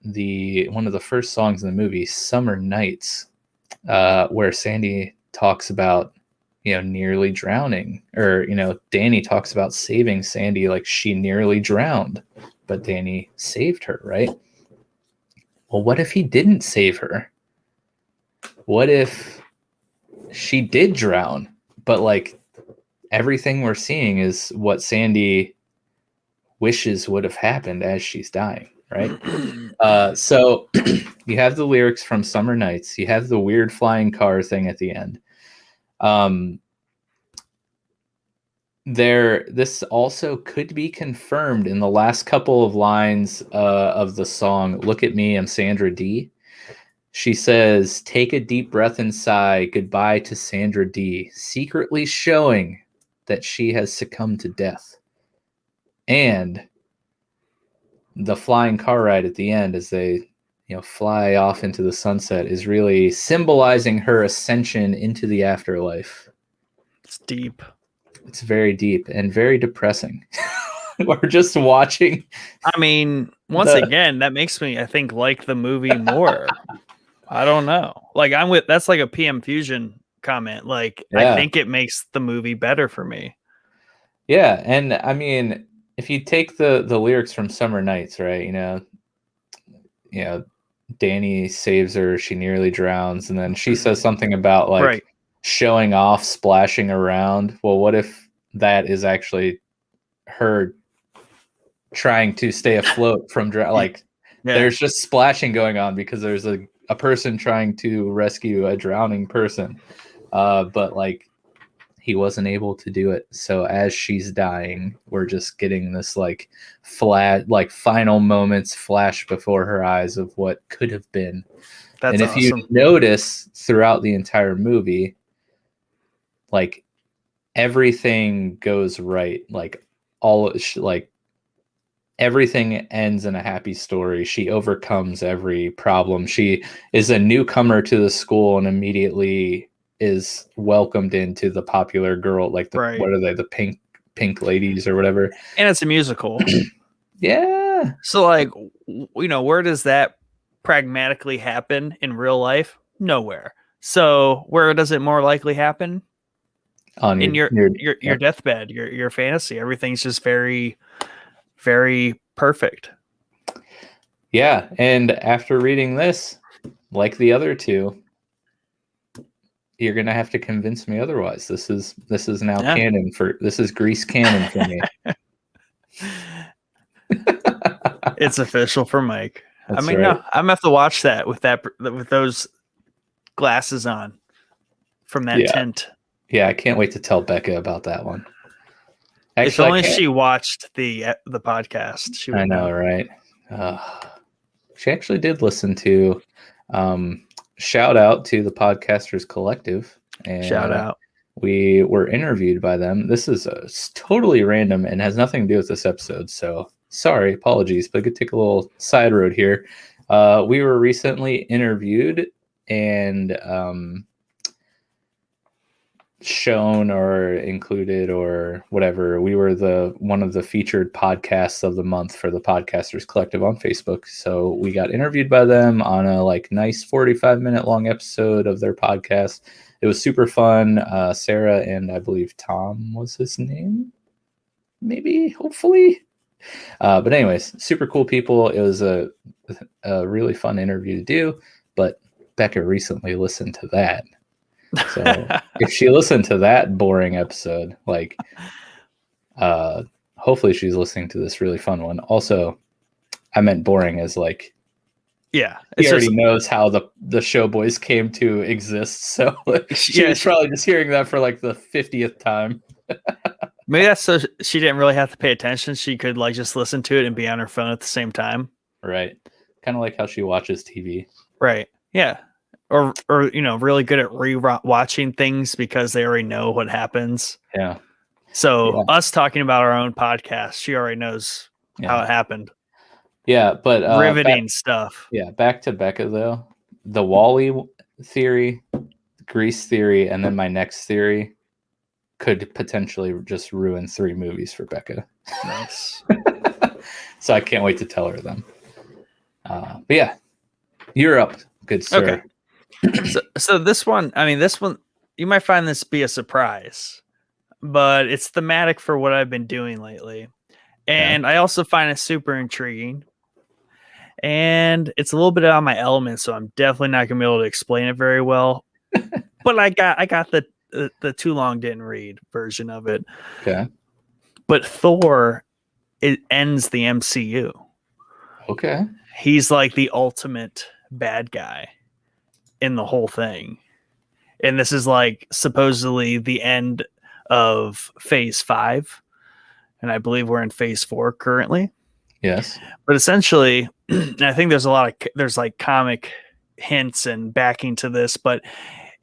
one of the first songs in the movie, Summer Nights, where Sandy talks about, nearly drowning, or, Danny talks about saving Sandy, like she nearly drowned, but Danny saved her, right? Well, what if he didn't save her? What if she did drown, but like everything we're seeing is what Sandy wishes would have happened as she's dying, right? So you have the lyrics from Summer Nights. You have the weird flying car thing at the end. This also could be confirmed in the last couple of lines of the song "Look at Me, I'm Sandra D." She says, "Take a deep breath and sigh goodbye to Sandra D, secretly showing that she has succumbed to death." And the flying car ride at the end as they fly off into the sunset is really symbolizing her ascension into the afterlife. It's deep. It's very deep and very depressing. We're just watching. I mean, once again, that makes me, I think, like the movie more. I don't know. Like that's like a PM Fusion comment. Like, yeah. I think it makes the movie better for me. Yeah. And I mean, if you take the lyrics from Summer Nights, right, Danny saves her, she nearly drowns, and then she says something about like showing off, splashing around. Well, what if that is actually her trying to stay afloat from there's just splashing going on because there's a person trying to rescue a drowning person, but like he wasn't able to do it. So as she's dying, we're just getting this like flat, like final moments flash before her eyes of what could have been. That's awesome. You notice throughout the entire movie, like everything goes right. Like everything ends in a happy story. She overcomes every problem. She is a newcomer to the school and immediately is welcomed into the popular girl, like what are they, the pink ladies or whatever. And it's a musical. Yeah. So like, where does that pragmatically happen in real life? Nowhere. So where does it more likely happen? In your deathbed, your fantasy. Everything's just very, very perfect. Yeah. And after reading this, like the other two, you're gonna have to convince me otherwise. This is now canon this is Grease canon for me. It's official for Mike. That's I mean, right. no, I'm gonna have to watch that with those glasses on from that tint. Yeah, I can't wait to tell Becca about that one. Actually, if only she watched the podcast. She would I know, right? She actually did listen to. Shout out to the Podcasters Collective. And shout out. We were interviewed by them. This is totally random and has nothing to do with this episode. So sorry, apologies, but I could take a little side road here. We were recently interviewed and shown or included or whatever. We were one of the featured podcasts of the month for the Podcasters Collective on Facebook. So we got interviewed by them on a nice 45-minute long episode of their podcast. It was super fun. Sarah and I believe Tom was his name, maybe, hopefully. But anyways, super cool people. It was a really fun interview to do, but Becca recently listened to that. So if she listened to that boring episode, hopefully she's listening to this really fun one. Also, I meant boring as he already knows how the show boys came to exist. So she's probably just hearing that for the 50th time. Maybe that's so she didn't really have to pay attention. She could just listen to it and be on her phone at the same time. Right. Kind of like how she watches TV. Right. Yeah. Or really good at re-watching things because they already know what happens. Yeah. So us talking about our own podcast, she already knows how it happened. Yeah, but riveting stuff. Yeah, back to Becca though. The Wally theory, Grease theory, and then my next theory could potentially just ruin 3 movies for Becca. Nice. So I can't wait to tell her them. But yeah, you're up, good sir. Okay. So this one, you might find this be a surprise, but it's thematic for what I've been doing lately. And I also find it super intriguing. And it's a little bit out of my element, so I'm definitely not gonna be able to explain it very well. But I got the too long didn't read version of it. Okay. But Thor, it ends the MCU. Okay. He's like the ultimate bad guy in the whole thing. And this is like supposedly the end of phase 5. And I believe we're in phase 4 currently. Yes. But essentially, I think there's like comic hints and backing to this, but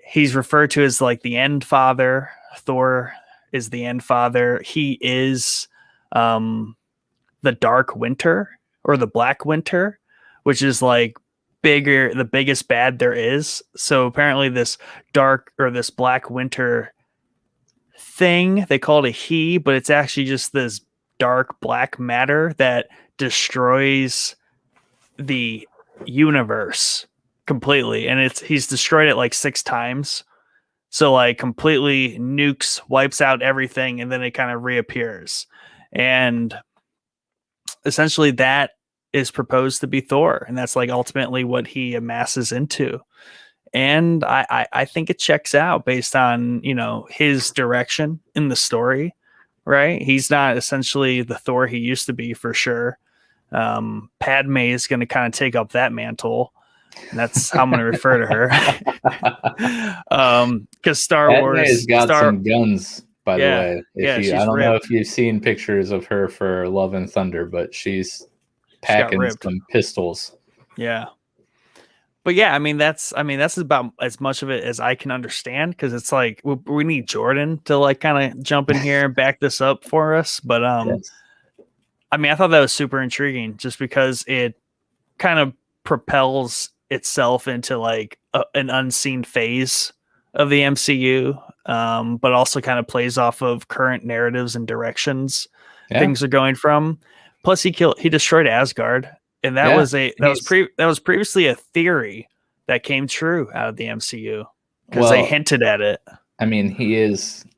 he's referred to as like the End Father. Thor is the End Father. He is the Dark Winter or the Black Winter, which is like the biggest bad there is. So apparently this this Black Winter thing, they call it a he, but it's actually just this dark black matter that destroys the universe completely. And he's destroyed it like 6 times. So like completely nukes, wipes out everything, and then it kind of reappears. And essentially that is proposed to be Thor. And that's like ultimately what he amasses into. And I think it checks out based on, his direction in the story, right? He's not essentially the Thor he used to be for sure. Padme is going to kind of take up that mantle. And that's how I'm going to refer to her. Because Star Wars has got some guns, by the way. I don't know if you've seen pictures of her for Love and Thunder, but she's packing some pistols. Yeah. But yeah, that's about as much of it as I can understand, because it's like we need Jordan to like kind of jump in here and back this up for us. But yes. I thought that was super intriguing just because it kind of propels itself into like an unseen phase of the MCU, but also kind of plays off of current narratives and directions things are going from. Plus, he destroyed Asgard. And that was previously a theory that came true out of the MCU because they hinted at it.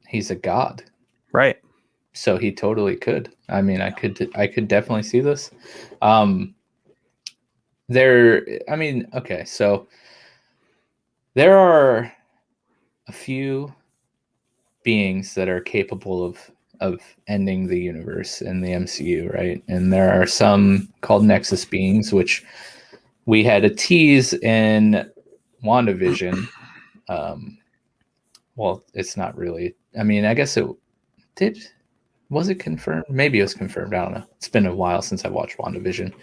He's a god, right? So he totally could. I could definitely see this. Okay, so there are a few beings that are capable of ending the universe in the MCU, right? And there are some called Nexus beings, which we had a tease in WandaVision. Well, it's not really. I guess it did. Was it confirmed? Maybe it was confirmed. I don't know. It's been a while since I watched WandaVision.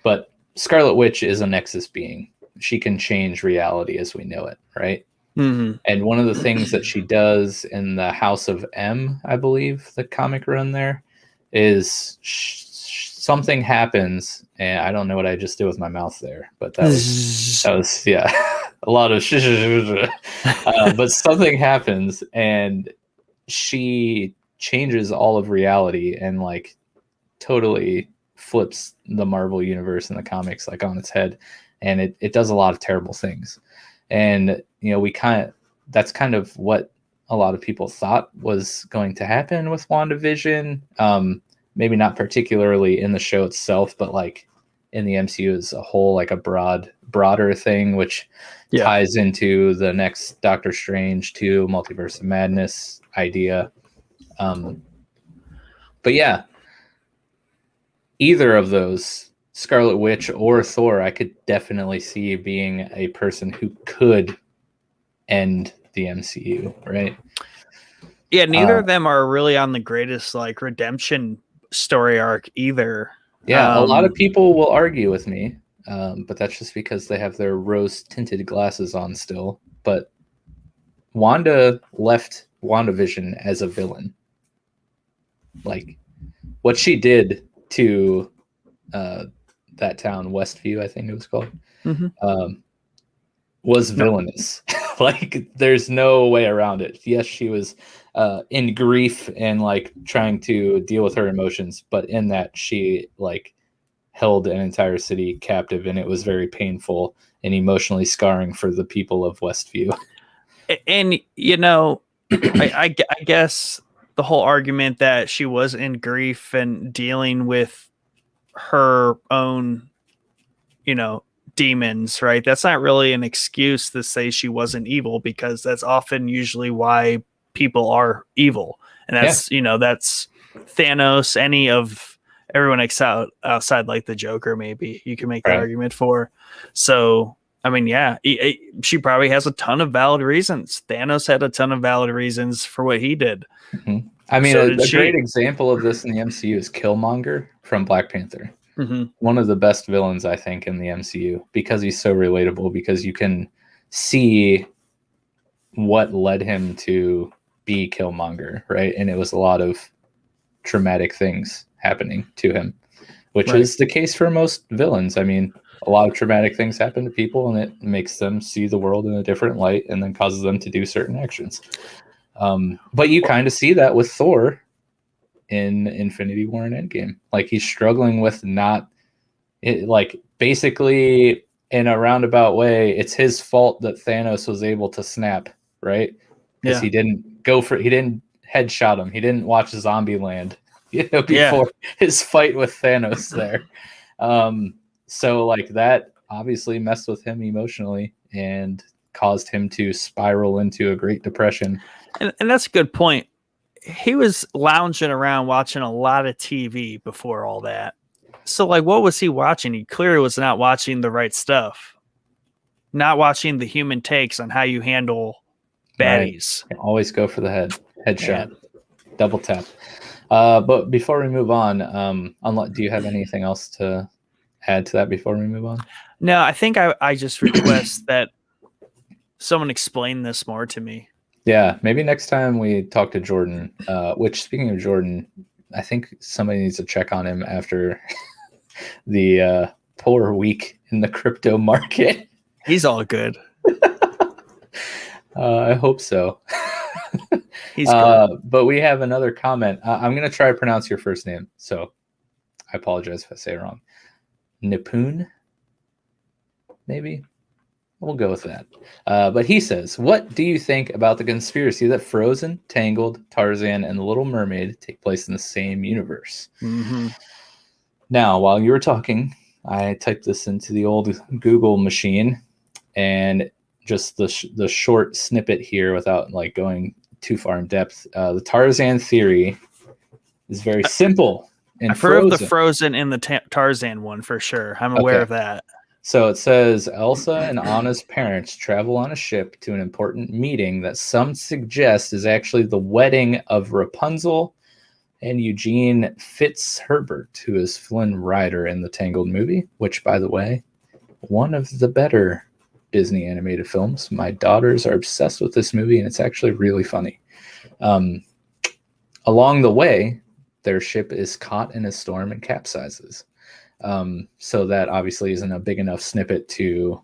But Scarlet Witch is a Nexus being. She can change reality as we know it, right? Mm-hmm. And one of the things that she does in the House of M, I believe, the comic run there, is something happens, and I don't know what I just did with my mouth there, but that was yeah, a lot of but something happens, and she changes all of reality and like totally flips the Marvel universe and the comics like on its head, and it does a lot of terrible things. And that's kind of what a lot of people thought was going to happen with WandaVision. Maybe not particularly in the show itself, but like in the MCU as a whole, like a broader thing, which ties into the next Doctor Strange 2 Multiverse of Madness idea. But yeah, either of those, Scarlet Witch or Thor, I could definitely see being a person who could end the MCU, right? Yeah, neither of them are really on the greatest like redemption story arc either. Yeah, a lot of people will argue with me, but that's just because they have their rose-tinted glasses on still. But Wanda left WandaVision as a villain. Like, what she did to that town, Westview, I think it was called, Mm-hmm. was villainous. Like, there's no way around it. Yes, she was in grief and like trying to deal with her emotions, but in that she like held an entire city captive, and it was very painful and emotionally scarring for the people of Westview. And I guess the whole argument that she was in grief and dealing with her own, demons, right? That's not really an excuse to say she wasn't evil, because that's often usually why people are evil. And that's, that's Thanos, any of everyone outside like the Joker, maybe you can make that argument for. So, I mean, yeah, she probably has a ton of valid reasons. Thanos had a ton of valid reasons for what he did. Mm-hmm. I mean, a great example of this in the MCU is Killmonger from Black Panther. Mm-hmm. One of the best villains, I think, in the MCU, because he's so relatable, because you can see what led him to be Killmonger, right? And it was a lot of traumatic things happening to him, which is the case for most villains. I mean, a lot of traumatic things happen to people, and it makes them see the world in a different light and then causes them to do certain actions. But you kind of see that with Thor in Infinity War and Endgame. Like, he's struggling with basically in a roundabout way, it's his fault that Thanos was able to snap, right? Because he didn't headshot him. He didn't watch Zombieland, before his fight with Thanos there. So like that obviously messed with him emotionally and caused him to spiral into a Great Depression. And that's a good point. He was lounging around watching a lot of TV before all that. So like, what was he watching? He clearly was not watching the right stuff. Not watching the human takes on how you handle baddies. Right. Always go for the headshot, double tap. But before we move on, do you have anything else to add to that before we move on? No, I think I just request that someone explain this more to me. Yeah, maybe next time we talk to Jordan, which, speaking of Jordan, I think somebody needs to check on him after the poor week in the crypto market. He's all good. I hope so. He's good. But we have another comment. I'm going to try to pronounce your first name, so I apologize if I say it wrong. Nipun? Maybe? We'll go with that. But he says, what do you think about the conspiracy that Frozen, Tangled, Tarzan, and The Little Mermaid take place in the same universe? Mm-hmm. Now, while you were talking, I typed this into the old Google machine, and just the short snippet here, without like going too far in depth, the Tarzan theory is very simple. I've heard of the Frozen and the Tarzan one for sure. I'm aware of that. So it says Elsa and Anna's parents travel on a ship to an important meeting that some suggest is actually the wedding of Rapunzel and Eugene Fitzherbert, who is Flynn Rider in the Tangled movie, which, by the way, one of the better Disney animated films. My daughters are obsessed with this movie, and it's actually really funny. Along the way, their ship is caught in a storm and capsizes. So that obviously isn't a big enough snippet to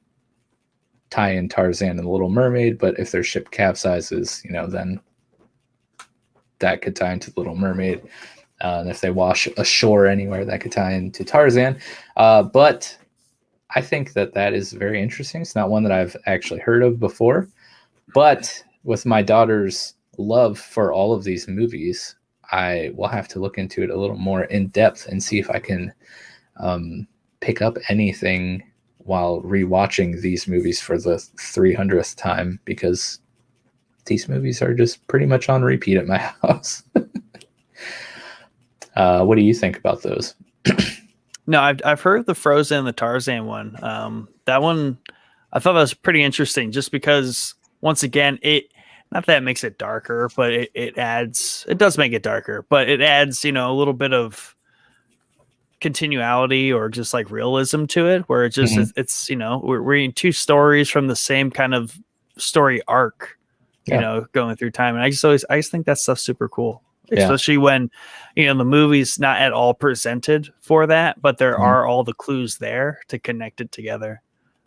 tie in Tarzan and the Little Mermaid, but if their ship capsizes, then that could tie into the Little Mermaid. And if they wash ashore anywhere, that could tie into Tarzan. But I think that is very interesting. It's not one that I've actually heard of before, but with my daughter's love for all of these movies, I will have to look into it a little more in depth and see if I can pick up anything while rewatching these movies for the 300th time, because these movies are just pretty much on repeat at my house. What do you think about those? No, I've heard the Frozen and the Tarzan one. That one, I thought that was pretty interesting, just because, once again, not that it makes it darker, but it does make it darker, but it adds, a little bit of continuality or just like realism to it, where it just, it's, we're reading two stories from the same kind of story arc, going through time. And I just think that stuff's super cool. especially when, the movie's not at all presented for that, but there are all the clues there to connect it together.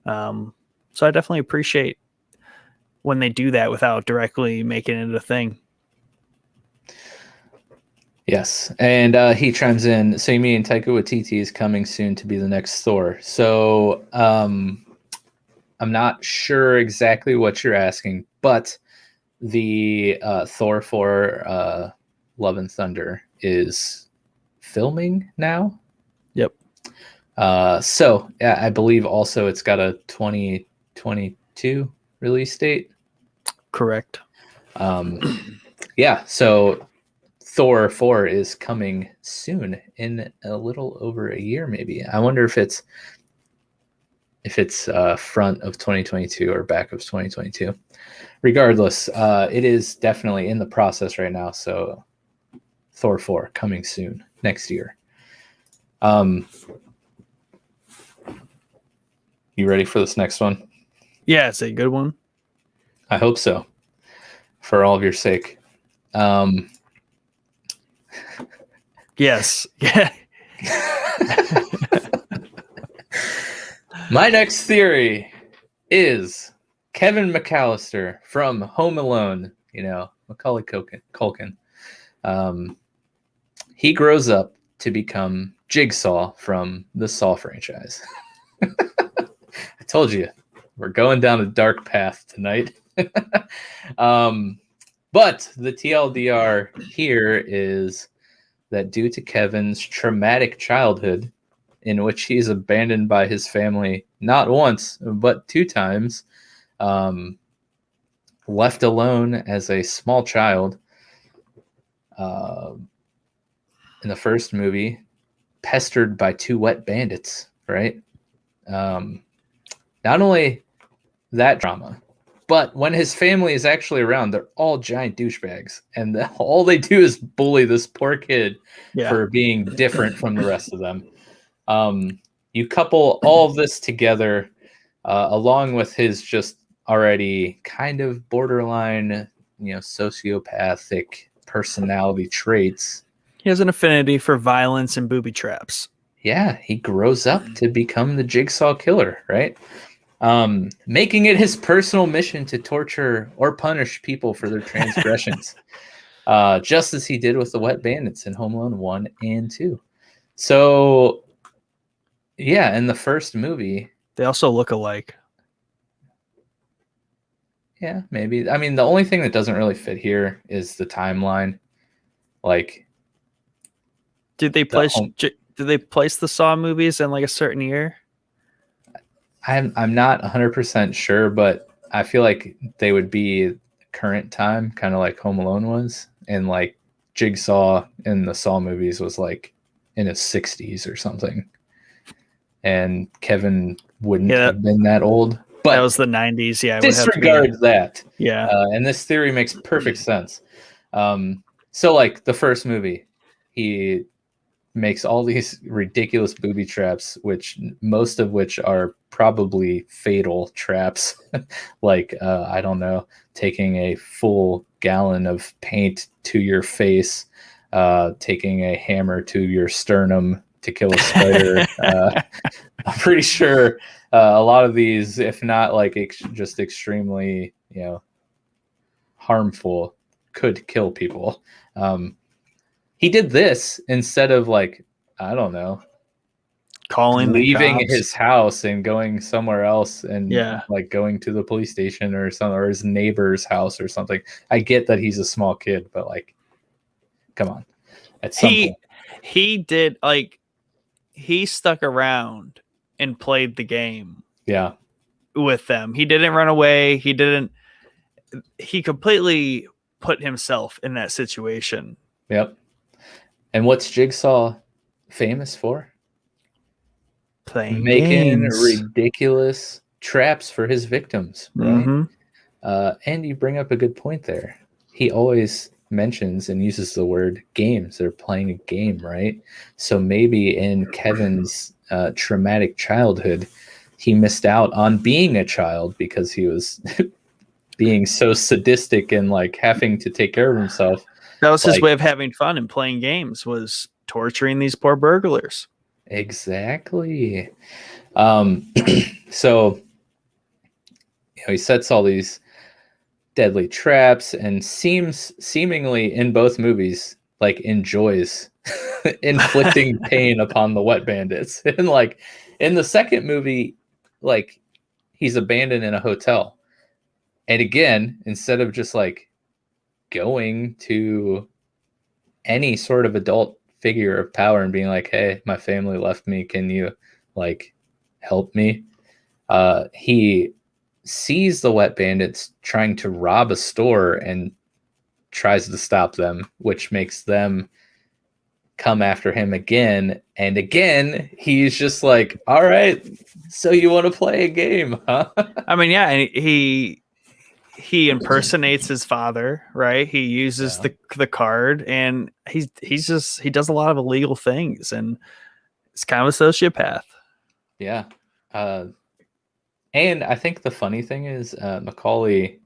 So I definitely appreciate when they do that without directly making it a thing. Yes, and he chimes in, so you mean Taika Waititi is coming soon to be the next Thor. So I'm not sure exactly what you're asking, but the Thor 4 Love and Thunder is filming now. Yep. So yeah, I believe also it's got a 2022 release date. Correct. Yeah, so Thor 4 is coming soon, in a little over a year, maybe. I wonder if it's front of 2022 or back of 2022. Regardless, it is definitely in the process right now. So Thor 4 coming soon next year. You ready for this next one? Yeah, it's a good one. I hope so. For all of your sake. Yes. Yeah. My next theory is Kevin McAllister from Home Alone, Macaulay Culkin. He grows up to become Jigsaw from the Saw franchise. I told you, we're going down a dark path tonight. But the TLDR here is that due to Kevin's traumatic childhood, in which he's abandoned by his family not once, but 2 times, left alone as a small child, in the first movie, pestered by 2 wet bandits, right? Not only that drama, but when his family is actually around, they're all giant douchebags, and all they do is bully this poor kid for being different from the rest of them. You couple all of this together, along with his just already kind of borderline, sociopathic personality traits. He has an affinity for violence and booby traps. Yeah, he grows up to become the Jigsaw killer, right? Making it his personal mission to torture or punish people for their transgressions, just as he did with the wet bandits in Home Alone 1 and 2. So, yeah, in the first movie, they also look alike. Yeah, maybe. I mean, the only thing that doesn't really fit here is the timeline. Like, did they place the Saw movies in like a certain year? I'm not 100% sure, but I feel like they would be current time, kind of like Home Alone was, and like Jigsaw in the Saw movies was like in his 60s or something. And Kevin wouldn't have been that old. But that was the 90s. Yeah. Disregard that. Yeah. And this theory makes perfect sense. So like the first movie, he makes all these ridiculous booby traps, most of which are probably fatal traps. Like, I don't know, taking a full gallon of paint to your face, taking a hammer to your sternum to kill a spider. I'm pretty sure a lot of these, if not like just extremely, harmful, could kill people. He did this instead of like, I don't know, leaving his house and going somewhere else and like going to the police station or something, or his neighbor's house or something. I get that he's a small kid, but like, come on. At some point. He did, like, he stuck around and played the game. Yeah. With them. He didn't run away. He completely put himself in that situation. Yep. And what's Jigsaw famous for? Making ridiculous traps for his victims, right? Mm-hmm. And you bring up a good point there. He always mentions and uses the word games. They're playing a game, right? So maybe in Kevin's traumatic childhood, he missed out on being a child because he was being so sadistic and like having to take care of himself. That was his way of having fun and playing games, was torturing these poor burglars. Exactly. So, he sets all these deadly traps and seemingly in both movies like enjoys inflicting pain upon the wet bandits. And like in the second movie, like he's abandoned in a hotel. And again, instead of just like going to any sort of adult figure of power and being like, hey, my family left me, can you like help me? He sees the wet bandits trying to rob a store and tries to stop them, which makes them come after him again. And again, he's just like, all right, so you want to play a game, huh? I mean, yeah, and he impersonates his father, right? He uses the card, and he does a lot of illegal things, and it's kind of a sociopath. Yeah. And I think the funny thing is Macaulay,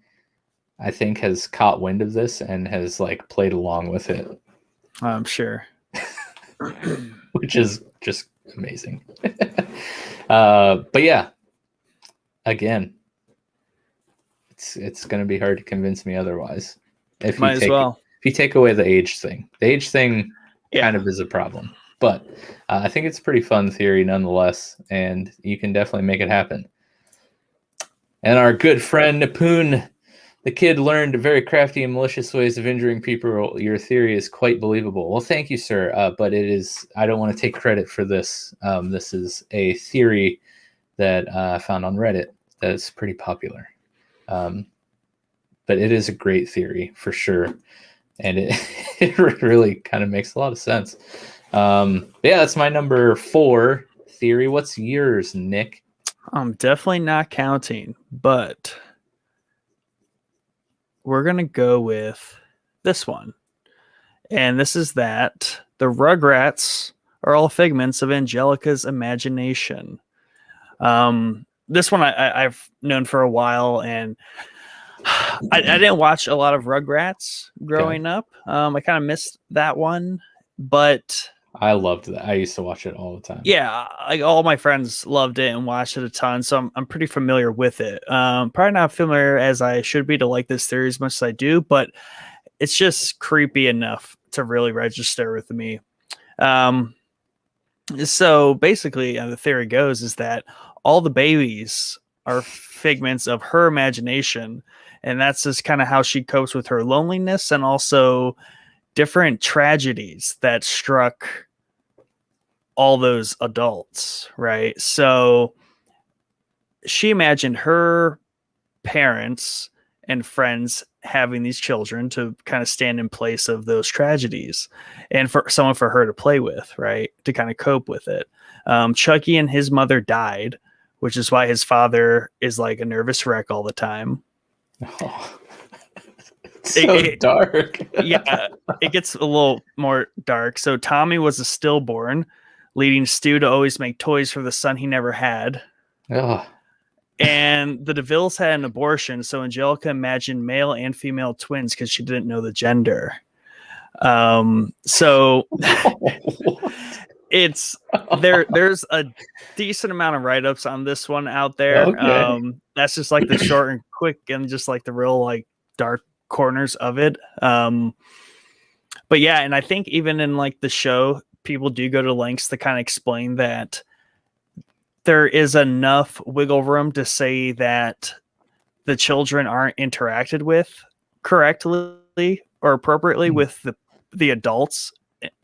I think, has caught wind of this and has like played along with it. I'm sure. Which is just amazing. But yeah, again, it's going to be hard to convince me otherwise. If you take away the age thing kind of is a problem. But I think it's a pretty fun theory nonetheless, and you can definitely make it happen. And our good friend Nipun, the kid learned very crafty and malicious ways of injuring people. Your theory is quite believable. Well, thank you, sir. But I don't want to take credit for this. This is a theory that I found on Reddit that's pretty popular. But it is a great theory for sure. And it really kind of makes a lot of sense. Yeah, that's my number 4 theory. What's yours, Nick? I'm definitely not counting, but we're going to go with this one. And this is that the Rugrats are all figments of Angelica's imagination. This one I've known for a while, and I didn't watch a lot of Rugrats growing up. I kind of missed that one, but I loved that. I used to watch it all the time. Yeah, like all my friends loved it and watched it a ton, so I'm pretty familiar with it. Probably not familiar as I should be to like this theory as much as I do, but it's just creepy enough to really register with me. So basically, the theory goes is that all the babies are figments of her imagination, and that's just kind of how she copes with her loneliness and also different tragedies that struck all those adults, right? So she imagined her parents and friends having these children to kind of stand in place of those tragedies and for someone for her to play with, right? To kind of cope with it. Chucky and his mother died, which is why his father is like a nervous wreck all the time. Oh. So dark. Yeah, it gets a little more dark. So Tommy was a stillborn, leading Stu to always make toys for the son he never had. Oh. And the DeVilles had an abortion, so Angelica imagined male and female twins because she didn't know the gender. So it's there's a decent amount of write-ups on this one out there. Okay. That's just like the short and quick and just like the real like dark corners of it. But yeah, and I think even in like the show, people do go to lengths to kind of explain that there is enough wiggle room to say that the children aren't interacted with correctly or appropriately with the adults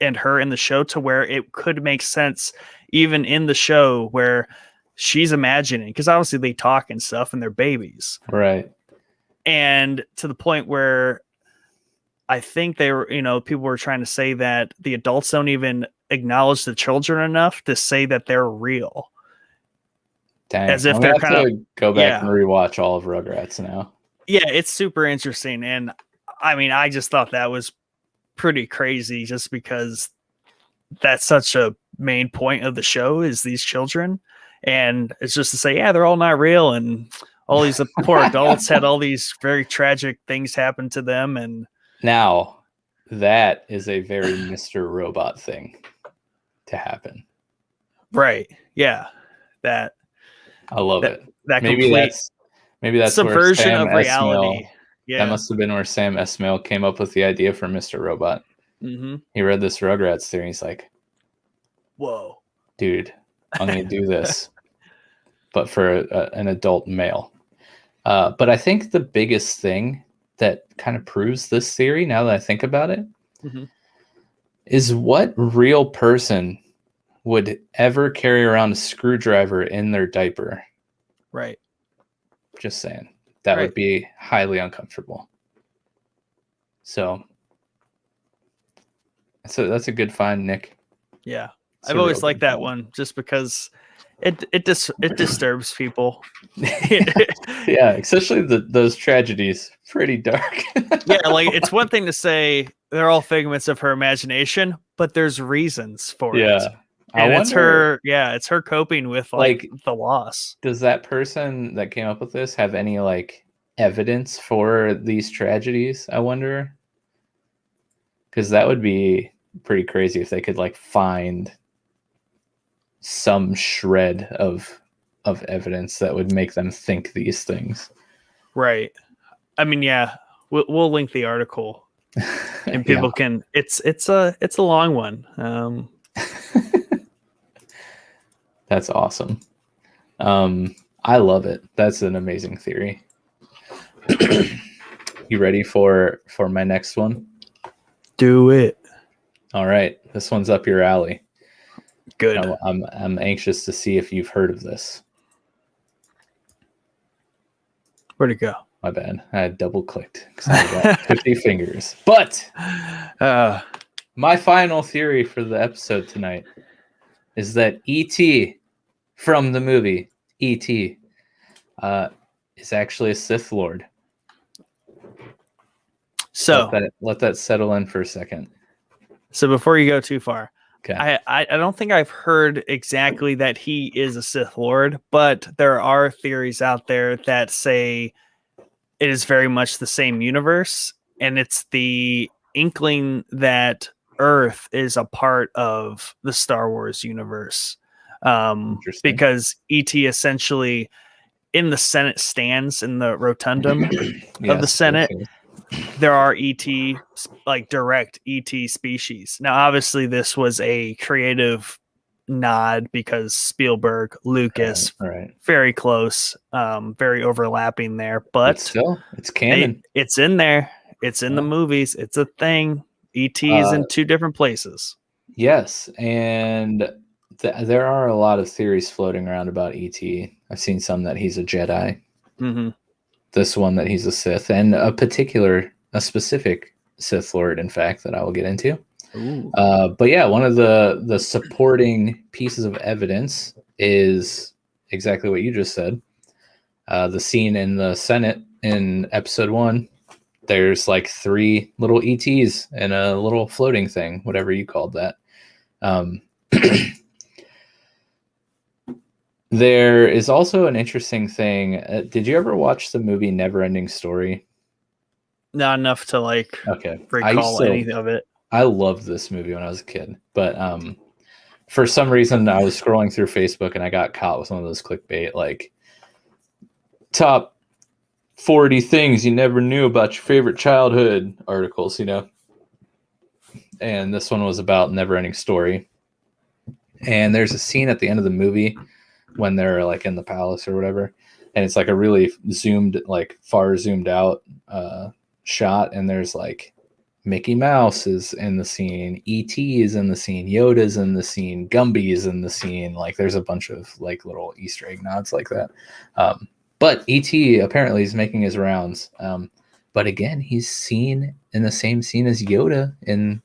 and her in the show, to where it could make sense even in the show where she's imagining, because obviously they talk and stuff and they're babies. Right. And to the point where I think they were, people were trying to say that the adults don't even acknowledge the children enough to say that they're real. Dang. As if they're kind of go back and rewatch all of Rugrats now. Yeah, it's super interesting. And I mean, I just thought that was pretty crazy just because that's such a main point of the show is these children. And it's just to say, yeah, they're all not real. And all these poor adults had all these very tragic things happen to them. And now, that is a very Mr. Robot thing to happen. Right. Yeah. That I love it. That Maybe complete that's subversion where Sam of reality. Esmail, Yeah. that must have been where Sam Esmail came up with the idea for Mr. Robot. Mm-hmm. He read this Rugrats theory. He's like, whoa, dude, I'm going to do this, but for an adult male. But I think the biggest thing that kind of proves this theory, now that I think about it, mm-hmm. is what real person would ever carry around a screwdriver in their diaper? Right. Just saying. That would be highly uncomfortable. So that's a good find, Nick. Yeah. I've always liked that one just because it disturbs people. Yeah, especially those tragedies. Pretty dark. Yeah, like it's one thing to say they're all figments of her imagination, but there's reasons for it. And it's her coping with like the loss. Does that person that came up with this have any like evidence for these tragedies? I wonder. Because that would be pretty crazy if they could like find some shred of evidence that would make them think these things. Right. I mean, yeah, we'll link the article, and people can. It's a long one. That's awesome. I love it. That's an amazing theory. You ready for my next one? Do it. All right, this one's up your alley. Good. I'm anxious to see if you've heard of this. Where'd it go? My bad. I had double clicked because I got 50 fingers. But my final theory for the episode tonight is that E.T. from the movie E.T. Is actually a Sith Lord. So let that settle in for a second. So before you go too far, okay. I don't think I've heard exactly that he is a Sith Lord, but there are theories out there that say it is very much the same universe, and it's the inkling that Earth is a part of the Star Wars universe. Because E.T. essentially in the Senate stands in the rotundum of the Senate. There are ET, like direct ET species. Now, obviously, this was a creative nod because Spielberg, Lucas, very close, very overlapping there. But still, it's canon. It's in there. It's in the movies. It's a thing. ET is in two different places. Yes, and there are a lot of theories floating around about ET. I've seen some that he's a Jedi. Mm-hmm. This one that he's a Sith, and a specific Sith Lord, in fact, that I will get into. But yeah, one of the supporting pieces of evidence is exactly what you just said. The scene in the Senate in episode 1, there's like 3 little ETs in a little floating thing, whatever you called that. There is also an interesting thing. Did you ever watch the movie Neverending Story? Not enough to recall any of it. I loved this movie when I was a kid, but for some reason I was scrolling through Facebook and I got caught with one of those clickbait like top 40 things you never knew about your favorite childhood articles, And this one was about Neverending Story. And there's a scene at the end of the movie when they're like in the palace or whatever, and it's like a really far zoomed out shot, and there's like Mickey Mouse is in the scene, E.T. is in the scene, Yoda's in the scene, Gumby is in the scene. Like there's a bunch of like little Easter egg nods like that. But E.T. apparently is making his rounds. But again, he's seen in the same scene as Yoda in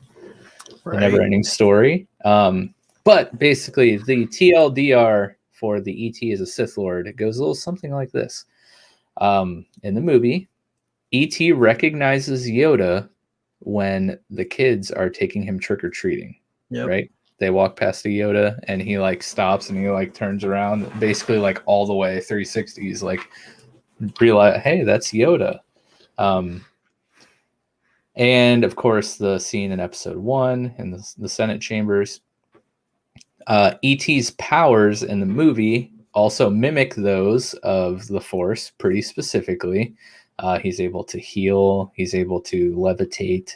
the Neverending Story. But basically the TLDR for the E.T. as a Sith Lord, it goes a little something like this. In the movie, E.T. recognizes Yoda when the kids are taking him trick-or-treating. Yep. Right? They walk past a Yoda and he like stops and he like turns around, basically like all the way 360s, like realize, hey, that's Yoda. And of course, the scene in episode 1 in the Senate chambers. E.T.'s powers in the movie also mimic those of the Force pretty specifically. He's able to heal. He's able to levitate.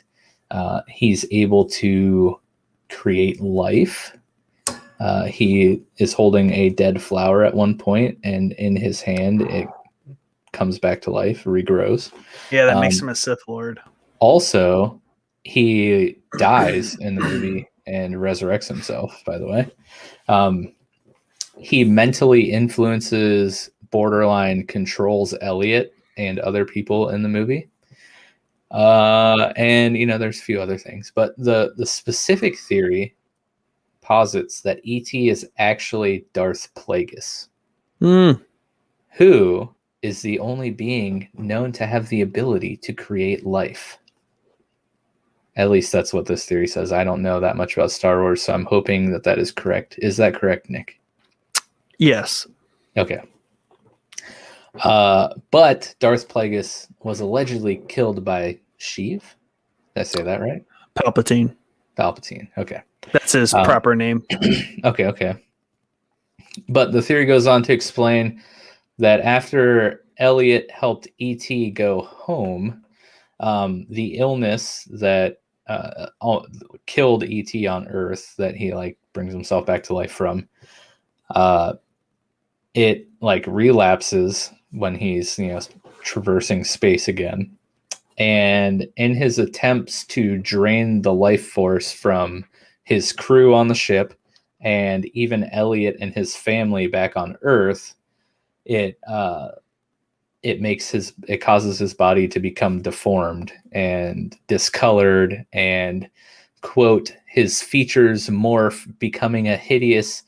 He's able to create life. He is holding a dead flower at one point, and in his hand, it comes back to life, regrows. Yeah, that makes him a Sith Lord. Also, he dies in the movie and resurrects himself, by the way. He mentally influences, borderline controls Elliot and other people in the movie. And, there's a few other things. But the specific theory posits that E.T. is actually Darth Plagueis, who is the only being known to have the ability to create life. At least that's what this theory says. I don't know that much about Star Wars, so I'm hoping that is correct. Is that correct, Nick? Yes. Okay. But Darth Plagueis was allegedly killed by Sheev. Did I say that right? Palpatine. Okay. That's his proper name. Okay. But the theory goes on to explain that after Elliot helped E.T. go home, the illness that killed E.T. on Earth, that he brings himself back to life from, it relapses when he's traversing space again. And in his attempts to drain the life force from his crew on the ship and even Elliot and his family back on Earth, it causes his body to become deformed and discolored, and quote, his features morph, becoming a hideous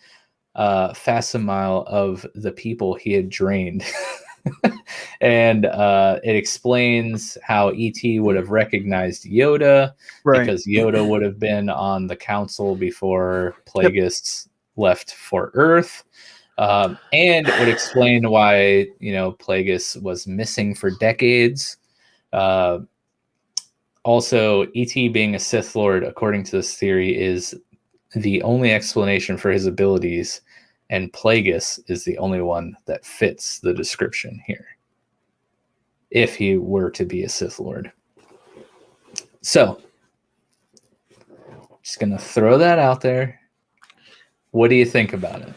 facsimile of the people he had drained. And it explains how E.T. would have recognized Yoda, because Yoda would have been on the council before Plagueis left for Earth. And it would explain why, Plagueis was missing for decades. Also, E.T. being a Sith Lord, according to this theory, is the only explanation for his abilities, and Plagueis is the only one that fits the description here, if he were to be a Sith Lord. So, just going to throw that out there. What do you think about it?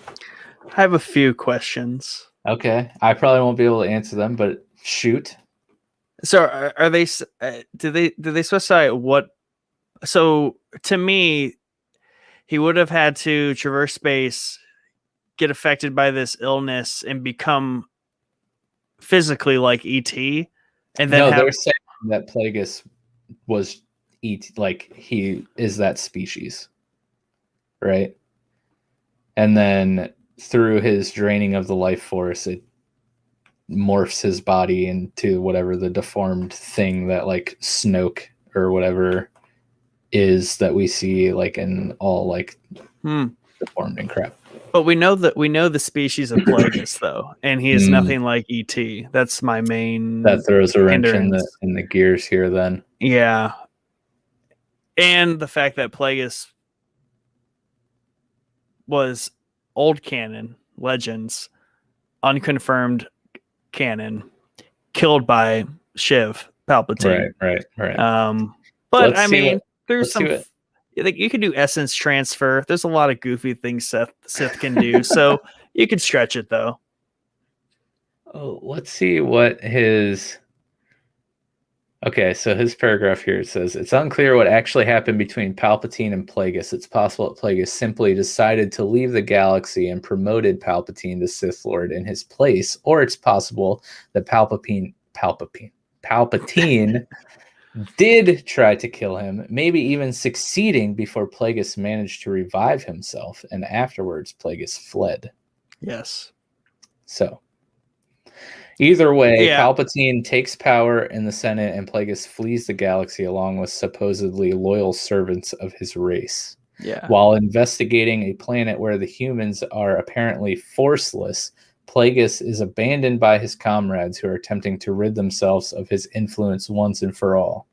I have a few questions. Okay. I probably won't be able to answer them, but shoot. So are they, did they specify what? So to me, he would have had to traverse space, get affected by this illness, and become physically like E.T. And then they're saying that Plagueis was E.T., he is that species, right? And then through his draining of the life force, it morphs his body into whatever the deformed thing that Snoke or whatever is that we see in all deformed and crap. But we know the species of Plagueis though, and he is nothing like E.T. That's my main. That throws a wrench in the gears here. Then yeah, and the fact that Plagueis was old canon, legends, unconfirmed canon, killed by Sheev, Palpatine. Right. But I mean, there's some. You can do essence transfer. There's a lot of goofy things Sith can do, so you can stretch it though. Oh, let's see what his. Okay, so his paragraph here says, it's unclear what actually happened between Palpatine and Plagueis. It's possible that Plagueis simply decided to leave the galaxy and promoted Palpatine to Sith Lord in his place, or it's possible that Palpatine did try to kill him, maybe even succeeding before Plagueis managed to revive himself, and afterwards Plagueis fled. Yes. So, either way, Palpatine takes power in the Senate, and Plagueis flees the galaxy along with supposedly loyal servants of his race. Yeah. While investigating a planet where the humans are apparently forceless, Plagueis is abandoned by his comrades who are attempting to rid themselves of his influence once and for all.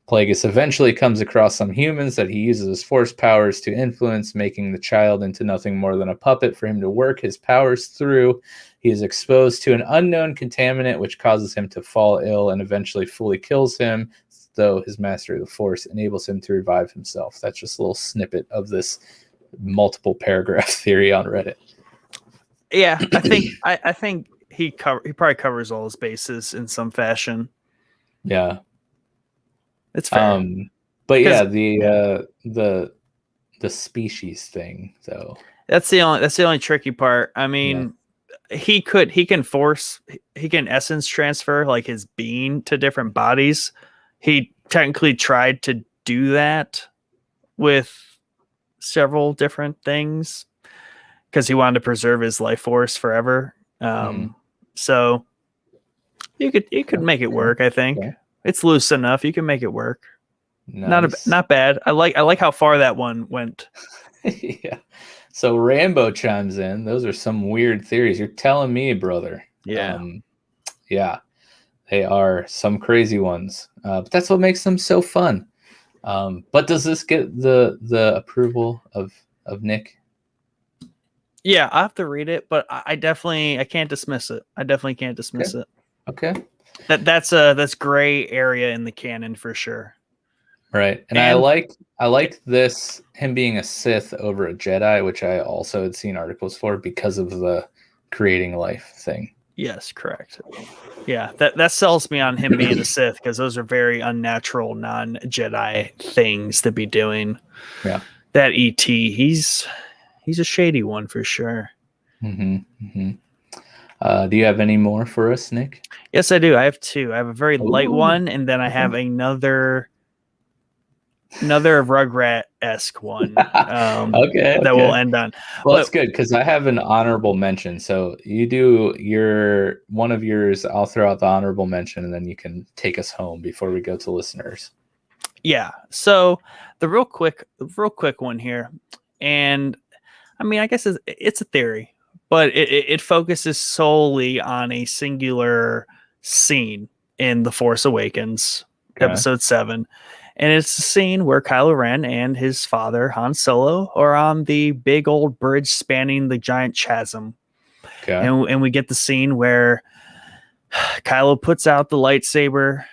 Plagueis eventually comes across some humans that he uses his force powers to influence, making the child into nothing more than a puppet for him to work his powers through. He is exposed to an unknown contaminant which causes him to fall ill and eventually fully kills him, though his mastery of the force enables him to revive himself. That's just a little snippet of this multiple paragraph theory on Reddit. Yeah, I think he probably covers all his bases in some fashion. Yeah. It's fair. But yeah, the species thing, though. That's the only tricky part. I mean, he can essence transfer like his being to different bodies. He technically tried to do that with several different things because he wanted to preserve his life force forever. So you could make it work. I think it's loose enough. You can make it work. Nice. Not bad. I like how far that one went. Yeah. So Rambo chimes in. Those are some weird theories. You're telling me, brother. Yeah. Yeah. They are some crazy ones. But that's what makes them so fun. But does this get the approval of Nick? Yeah, I have to read it, but I can't dismiss it. I definitely can't dismiss it. Okay. That's gray area in the canon for sure. Right. And I like this, him being a Sith over a Jedi, which I also had seen articles for because of the creating life thing. Yes, correct. Yeah, that sells me on him being a Sith because those are very unnatural, non-Jedi things to be doing. Yeah. That E.T., he's a shady one for sure. Do you have any more for us, Nick? Yes, I do. I have two. I have a very light one, and then I have another Rugrat-esque one that we'll end on. Well, that's good because I have an honorable mention. So you do one of yours, I'll throw out the honorable mention, and then you can take us home before we go to listeners. Yeah. So the real quick one here, and I mean, I guess it's a theory, but it focuses solely on a singular scene in The Force Awakens, Episode 7. And it's a scene where Kylo Ren and his father, Han Solo, are on the big old bridge spanning the giant chasm. Okay. And we get the scene where Kylo puts out the lightsaber,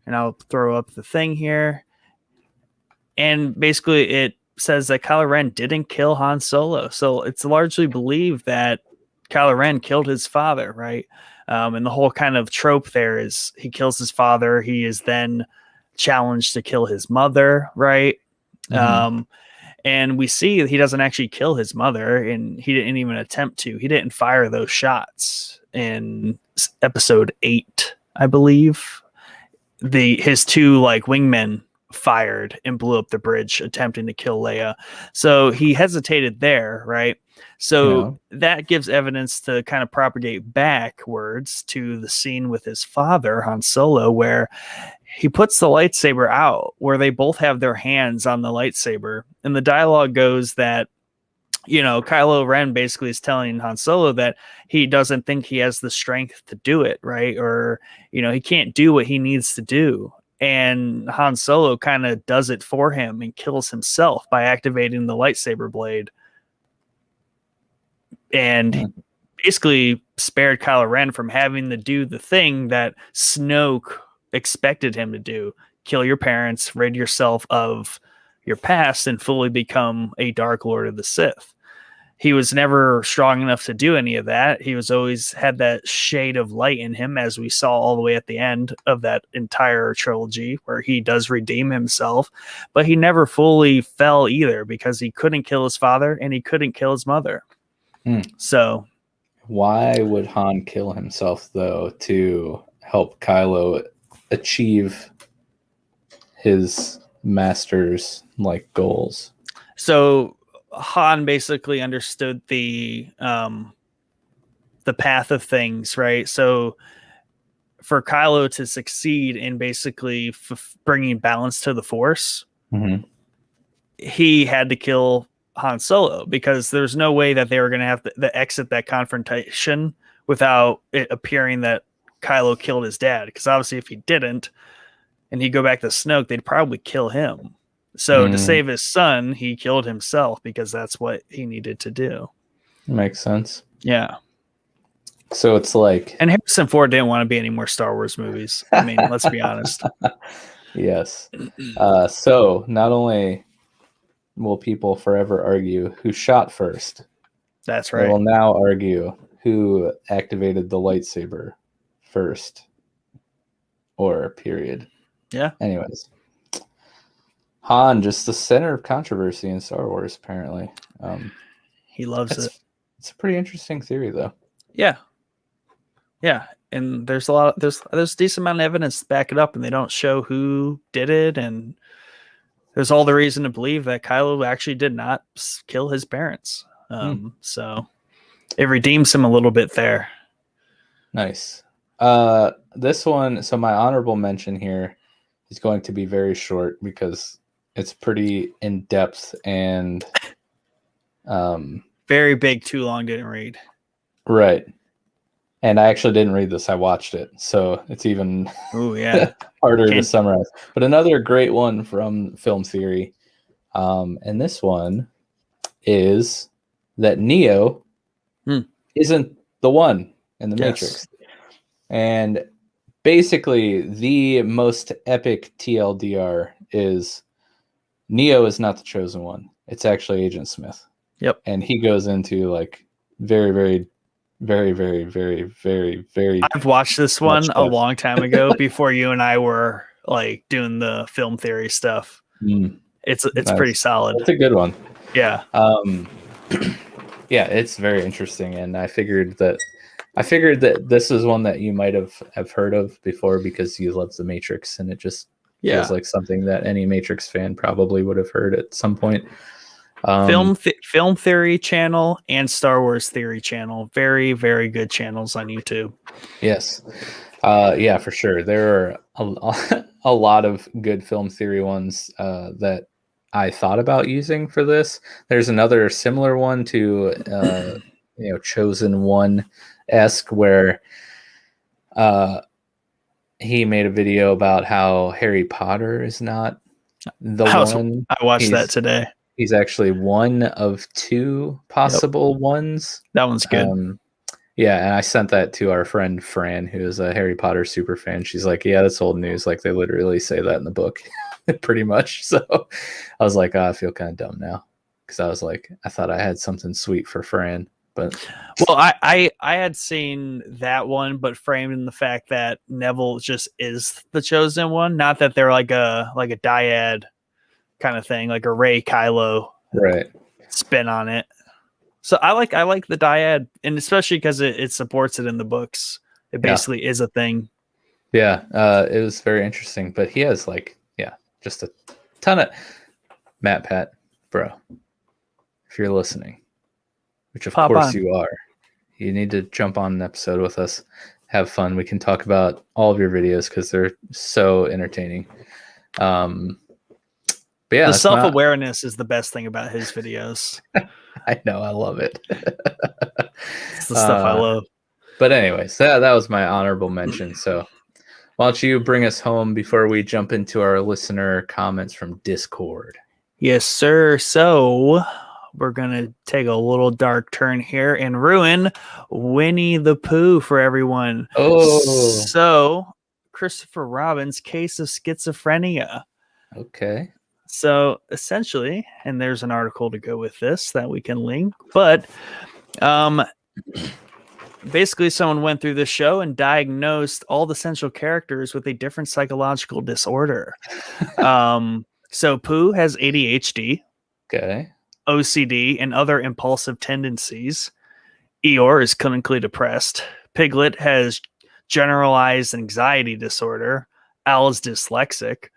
and I'll throw up the thing here. And basically it says that Kylo Ren didn't kill Han Solo. So it's largely believed that Kylo Ren killed his father, right? And the whole kind of trope there is he kills his father. He is then challenged to kill his mother, right? And we see that he doesn't actually kill his mother, and he didn't even attempt to. He didn't fire those shots in Episode 8, I believe. His two wingmen fired and blew up the bridge attempting to kill Leia. So he hesitated there, right? So that gives evidence to kind of propagate backwards to the scene with his father, Han Solo, where he puts the lightsaber out, where they both have their hands on the lightsaber. And the dialogue goes that, Kylo Ren basically is telling Han Solo that he doesn't think he has the strength to do it, right? Or, he can't do what he needs to do. And Han Solo kind of does it for him and kills himself by activating the lightsaber blade. And basically spared Kylo Ren from having to do the thing that Snoke expected him to do: kill your parents, rid yourself of your past, and fully become a Dark Lord of the Sith. He was never strong enough to do any of that. He was always had that shade of light in him, as we saw all the way at the end of that entire trilogy, where he does redeem himself, but he never fully fell either, because he couldn't kill his father and he couldn't kill his mother. So why would Han kill himself, though, to help Kylo achieve his master's goals? So Han basically understood the path of things, right? So for Kylo to succeed in basically bringing balance to the Force, he had to kill Han Solo, because there's no way that they were going to have to exit that confrontation without it appearing that Kylo killed his dad. Because obviously if he didn't, and he'd go back to Snoke, they'd probably kill him. So to save his son, he killed himself because that's what he needed to do. Makes sense. Yeah. So it's like... And Harrison Ford didn't want to be any more Star Wars movies. I mean, let's be honest. Yes. So not only will people forever argue who shot first, that's right. they will now argue who activated the lightsaber first, or period. Yeah. Anyways, Han, just the center of controversy in Star Wars, apparently. He loves it. It's a pretty interesting theory, though. Yeah. Yeah. And there's a decent amount of evidence to back it up, and they don't show who did it. And there's all the reason to believe that Kylo actually did not kill his parents. So it redeems him a little bit there. Nice. This one, so my honorable mention here is going to be very short because it's pretty in depth and very big, too long, didn't read. Right. And I actually didn't read this. I watched it. So it's even harder to summarize. But another great one from Film Theory. And this one is that Neo isn't the one in the Matrix. And basically, the most epic TLDR is Neo is not the chosen one. It's actually Agent Smith. Yep. And he goes into like very, very, very, very, very, very, very... I've watched this one a long time ago before you and I were like doing the film theory stuff. It's pretty solid. It's a good one. Yeah. Yeah, it's very interesting. And I figured that this is one that you might have heard of before because you love The Matrix, and it just feels like something that any Matrix fan probably would have heard at some point. Film Theory channel and Star Wars Theory channel, very, very good channels on YouTube. Yes. Yeah, for sure. There are a lot of good film theory ones that I thought about using for this. There's another similar one to Chosen One-esque where he made a video about how Harry Potter is not the one. I watched that today. He's actually one of two possible ones. That one's good. Yeah, and I sent that to our friend Fran, who is a Harry Potter super fan. She's like, yeah, that's old news. Like, they literally say that in the book, pretty much. So I was like, I feel kind of dumb now. Because I was like, I thought I had something sweet for Fran. But well, I had seen that one, but framed in the fact that Neville just is the chosen one. Not that they're like a dyad kind of thing, like a Rey Kylo spin on it. So I like the dyad, and especially because it supports it in the books. It basically is a thing. Yeah, it was very interesting. But he has just a ton of Pat, bro. If you're listening, which of course you are, you need to jump on an episode with us. Have fun. We can talk about all of your videos because they're so entertaining. But yeah, the self-awareness is the best thing about his videos. I know, I love it. It's the stuff I love. But anyways, that was my honorable mention. So why don't you bring us home before we jump into our listener comments from Discord? Yes, sir. So we're going to take a little dark turn here and ruin Winnie the Pooh for everyone. Oh. So Christopher Robin's case of schizophrenia. Okay. So essentially, and there's an article to go with this that we can link, but basically someone went through this show and diagnosed all the central characters with a different psychological disorder. So Pooh has ADHD, okay, OCD, and other impulsive tendencies. Eeyore is clinically depressed. Piglet has generalized anxiety disorder. Al is dyslexic.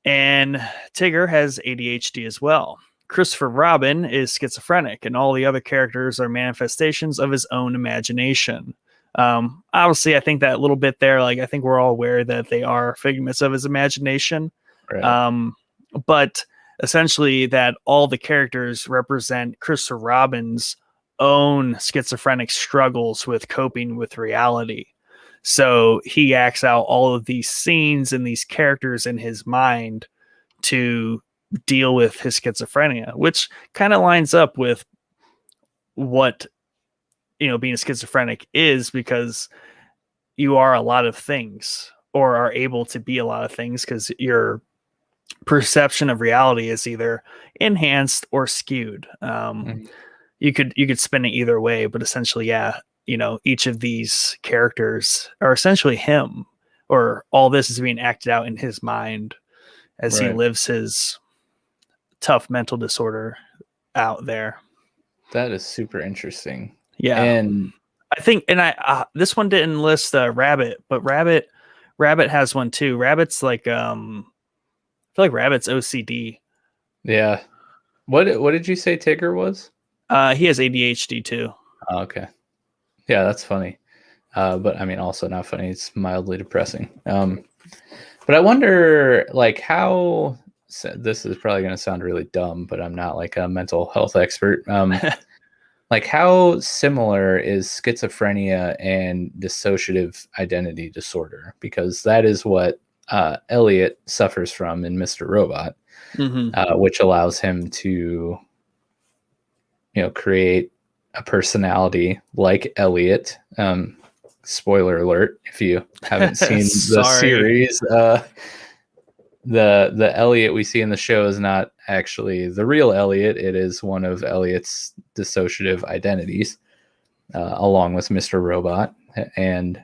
And Tigger has ADHD as well. Christopher Robin is schizophrenic, and all the other characters are manifestations of his own imagination. Obviously, I think that little bit there, I think we're all aware that they are figments of his imagination. Right. But essentially that all the characters represent Christopher Robin's own schizophrenic struggles with coping with reality. So he acts out all of these scenes and these characters in his mind to deal with his schizophrenia, which kind of lines up with what, being a schizophrenic is, because you are a lot of things, or are able to be a lot of things, because your perception of reality is either enhanced or skewed. You could spin it either way, but essentially, yeah, each of these characters are essentially him, or all this is being acted out in his mind as he lives his tough mental disorder out there. That is super interesting. Yeah. And I think, and this one didn't list Rabbit, but Rabbit has one too. Rabbit's like, I feel like Rabbit's OCD. Yeah. What did you say Tigger was? He has ADHD too. Oh, okay. Yeah, that's funny. But I mean, also not funny. It's mildly depressing. But I wonder, like, how. So this is probably going to sound really dumb, but I'm not like a mental health expert. Like, how similar is schizophrenia and dissociative identity disorder? Because that is what Elliot suffers from in Mr. Robot, which allows him to, create a personality like Elliot. Spoiler alert, if you haven't seen the series, the Elliot we see in the show is not actually the real Elliot. It is one of Elliot's dissociative identities, along with Mr. Robot. And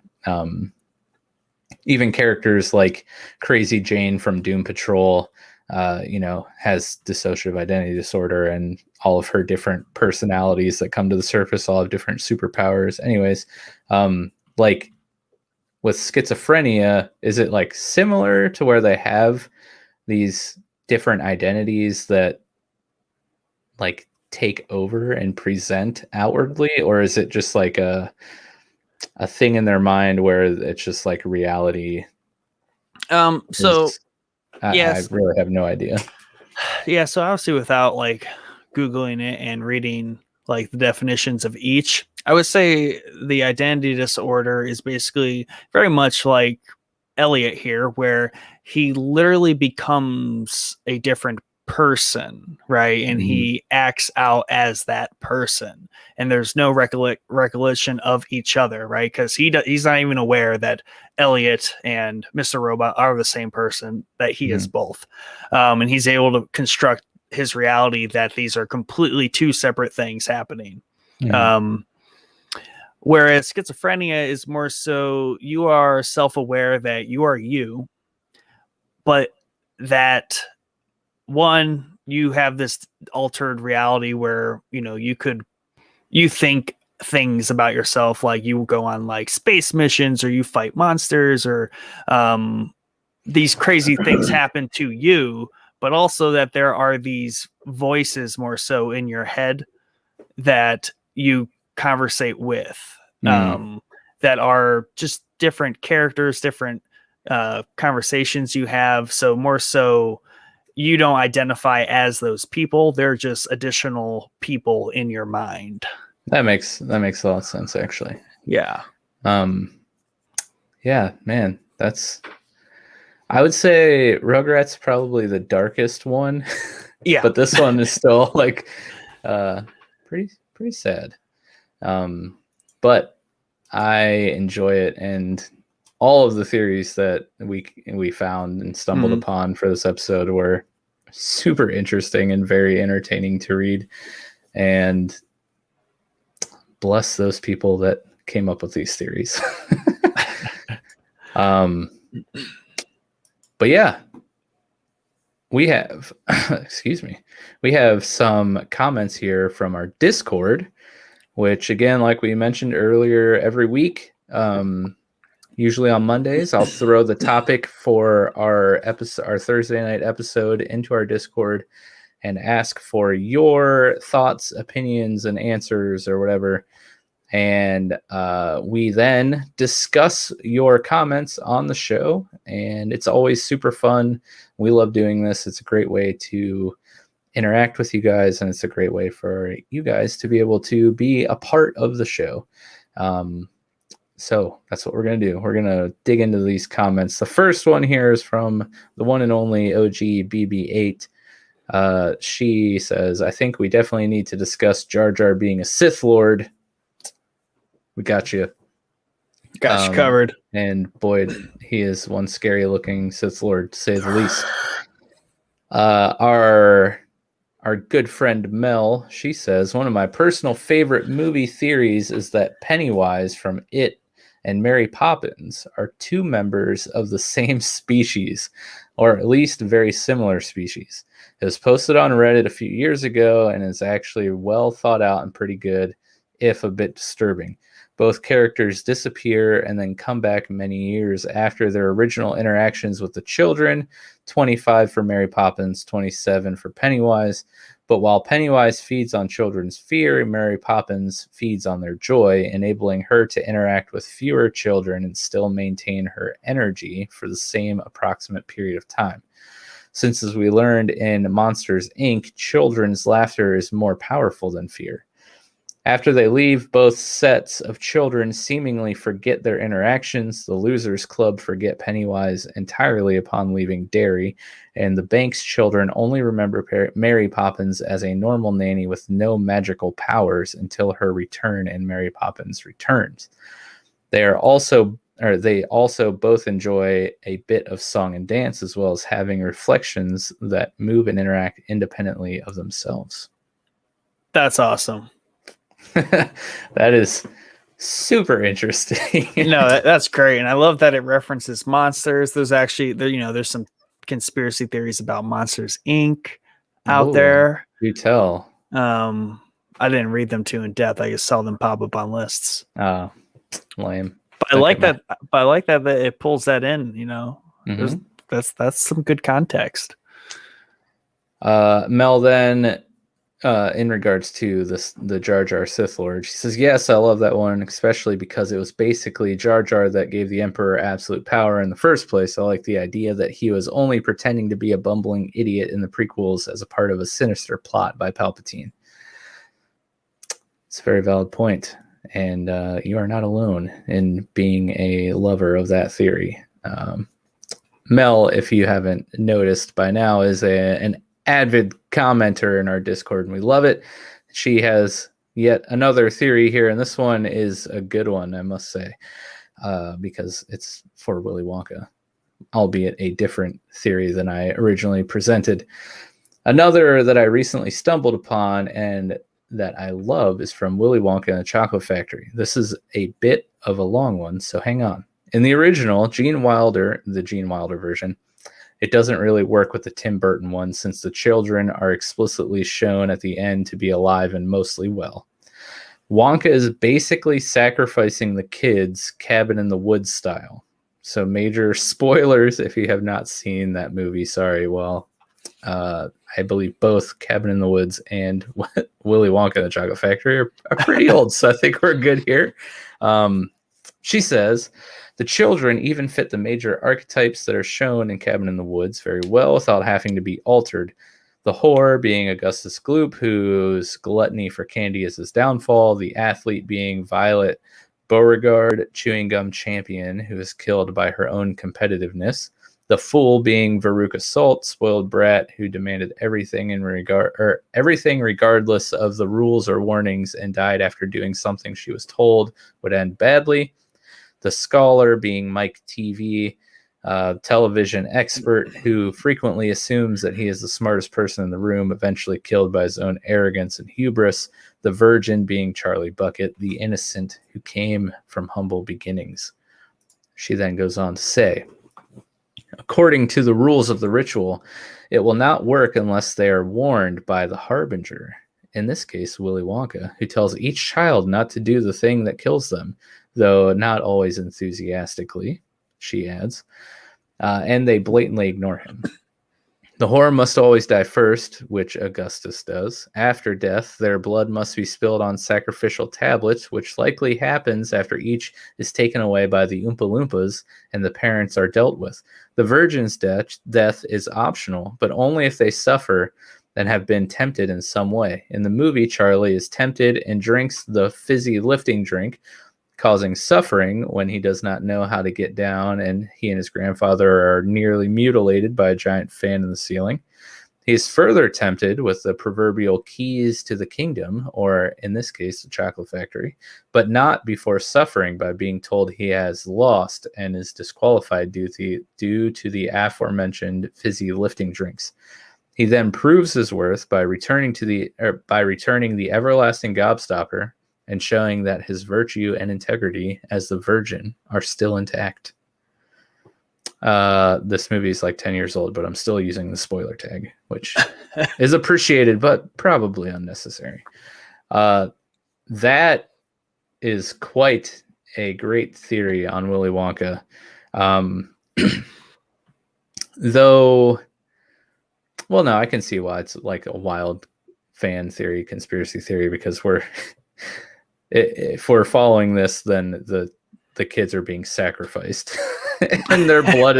even characters like Crazy Jane from Doom Patrol, has dissociative identity disorder, and all of her different personalities that come to the surface all have different superpowers. Anyways, like, with schizophrenia, is it like similar to where they have these different identities that like take over and present outwardly, or is it just like a thing in their mind where it's just like reality? So I really have no idea. Yeah, so obviously without like Googling it and reading like the definitions of each, I would say the identity disorder is basically very much like Elliot here, where he literally becomes a different person, right? And he acts out as that person, and there's no recollection of each other, right? Because he's not even aware that Elliot and Mr. Robot are the same person, that he is both. And he's able to construct his reality that these are completely two separate things happening. Whereas schizophrenia is more so you are self-aware that you are you, but that one, you have this altered reality where, you think things about yourself, like you go on like space missions, or you fight monsters, or these crazy things happen to you, but also that there are these voices more so in your head that you conversate with, that are just different characters, different conversations you have. So more so you don't identify as those people. They're just additional people in your mind. That makes a lot of sense, actually. Yeah. Yeah, man, I would say Rugrats probably the darkest one. Yeah. But this one is still like pretty sad. But I enjoy it, and all of the theories that we found and stumbled upon for this episode were super interesting and very entertaining to read. And bless those people that came up with these theories. But yeah, we have, we have some comments here from our Discord, which again, like we mentioned earlier, every week, usually on Mondays, I'll throw the topic for our Thursday night episode into our Discord and ask for your thoughts, opinions, and answers or whatever. And we then discuss your comments on the show, and it's always super fun. We love doing this. It's a great way to interact with you guys, and it's a great way for you guys to be able to be a part of the show. So that's what we're going to do. We're going to dig into these comments. The first one here is from the one and only OG BB8. She says, I think we definitely need to discuss Jar Jar being a Sith Lord. We got you. Got you covered. And boy, he is one scary looking Sith Lord, to say the least. Our good friend Mel, she says, one of my personal favorite movie theories is that Pennywise from It and Mary Poppins are two members of the same species, or at least very similar species. It was posted on Reddit a few years ago and is actually well thought out and pretty good, if a bit disturbing. Both characters disappear and then come back many years after their original interactions with the children, 25 for Mary Poppins, 27 for Pennywise. But while Pennywise feeds on children's fear, Mary Poppins feeds on their joy, enabling her to interact with fewer children and still maintain her energy for the same approximate period of time. Since, as we learned in Monsters, Inc., children's laughter is more powerful than fear. After they leave, both sets of children seemingly forget their interactions. The Losers Club forget Pennywise entirely upon leaving Derry, and the Banks children only remember Mary Poppins as a normal nanny with no magical powers until her return in Mary Poppins Returns. They also both enjoy a bit of song and dance, as well as having reflections that move and interact independently of themselves. That's awesome. That is super interesting. No, that's great, and I love that it references monsters. There's actually, there's some conspiracy theories about Monsters Inc. out there. You tell. I didn't read them too in depth. I just saw them pop up on lists. Oh, lame. But I like that. But I like that it pulls that in. Mm-hmm. That's some good context. Mel then. In regards to the Jar Jar Sith Lord, she says, yes, I love that one, especially because it was basically Jar Jar that gave the Emperor absolute power in the first place. I like the idea that he was only pretending to be a bumbling idiot in the prequels as a part of a sinister plot by Palpatine. It's a very valid point, and you are not alone in being a lover of that theory. Mel, if you haven't noticed by now, is an avid commenter in our Discord, and we love it. She has yet another theory here, and this one is a good one, I must say, because it's for Willy Wonka, albeit a different theory than I originally presented. Another that I recently stumbled upon and that I love is from Willy Wonka and the Chocolate Factory. This is a bit of a long one, so hang on. In the original, Gene Wilder version, it doesn't really work with the Tim Burton one, since the children are explicitly shown at the end to be alive and mostly well. Wonka is basically sacrificing the kids Cabin in the Woods style. So major spoilers if you have not seen that movie. Sorry. Well, I believe both Cabin in the Woods and Willy Wonka and the Chocolate Factory are pretty old, so I think we're good here. She says, the children even fit the major archetypes that are shown in Cabin in the Woods very well without having to be altered. The whore being Augustus Gloop, whose gluttony for candy is his downfall. The athlete being Violet Beauregard, chewing gum champion, who is killed by her own competitiveness. The fool being Veruca Salt, spoiled brat, who demanded everything regardless of the rules or warnings and died after doing something she was told would end badly. The scholar being Mike TV, television expert who frequently assumes that he is the smartest person in the room, eventually killed by his own arrogance and hubris. The virgin being Charlie Bucket, the innocent who came from humble beginnings. She then goes on to say, according to the rules of the ritual, it will not work unless they are warned by the harbinger, in this case Willy Wonka, who tells each child not to do the thing that kills them, though not always enthusiastically, she adds, and they blatantly ignore him. The whore must always die first, which Augustus does. After death, their blood must be spilled on sacrificial tablets, which likely happens after each is taken away by the Oompa Loompas and the parents are dealt with. The virgin's death is optional, but only if they suffer and have been tempted in some way. In the movie, Charlie is tempted and drinks the fizzy lifting drink, causing suffering when he does not know how to get down, and he and his grandfather are nearly mutilated by a giant fan in the ceiling. He is further tempted with the proverbial keys to the kingdom, or in this case, the chocolate factory, but not before suffering by being told he has lost and is disqualified due to the aforementioned fizzy lifting drinks. He then proves his worth by returning the everlasting gobstopper and showing that his virtue and integrity as the virgin are still intact. This movie is like 10 years old, but I'm still using the spoiler tag, which is appreciated, but probably unnecessary. That is quite a great theory on Willy Wonka. Though, well, no, I can see why it's like a wild fan theory, conspiracy theory, because if we're following this, then the kids are being sacrificed and their blood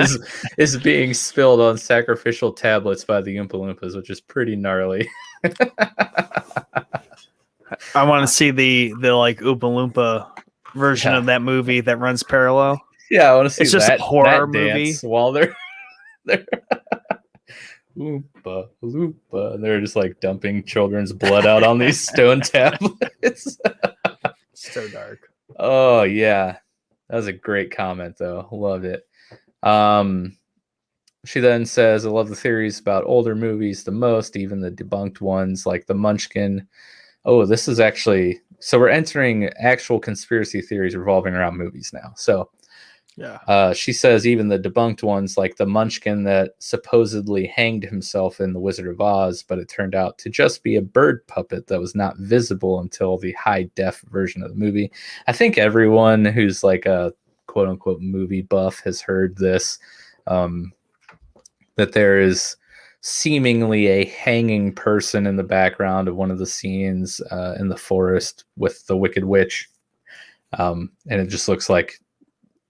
is being spilled on sacrificial tablets by the Oompa Loompas, which is pretty gnarly. I want to see the like Oompa Loompa version of that movie that runs parallel. Yeah, I want to see it's just a horror movie while they're Oompa Loompa. They're just like dumping children's blood out on these stone tablets. So dark. Oh yeah. That was a great comment, though. Loved it. She then says, I love the theories about older movies the most, even the debunked ones like the Munchkin. Oh, this is actually... So we're entering actual conspiracy theories revolving around movies now. So yeah, she says even the debunked ones like the Munchkin that supposedly hanged himself in The Wizard of Oz, but it turned out to just be a bird puppet that was not visible until the high-def version of the movie. I think everyone who's like a quote-unquote movie buff has heard this, that there is seemingly a hanging person in the background of one of the scenes in the forest with the Wicked Witch. And it just looks like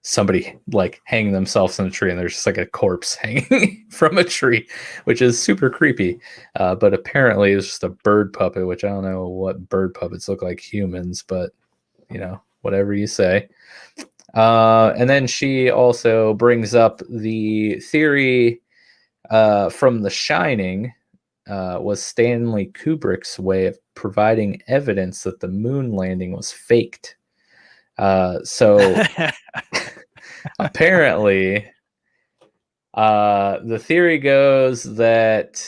somebody like hanging themselves in a tree, and there's just like a corpse hanging from a tree, which is super creepy. But apparently it's just a bird puppet, which I don't know what bird puppets look like humans, but you know, whatever you say. And then she also brings up the theory from The Shining was Stanley Kubrick's way of providing evidence that the moon landing was faked. So apparently, the theory goes that,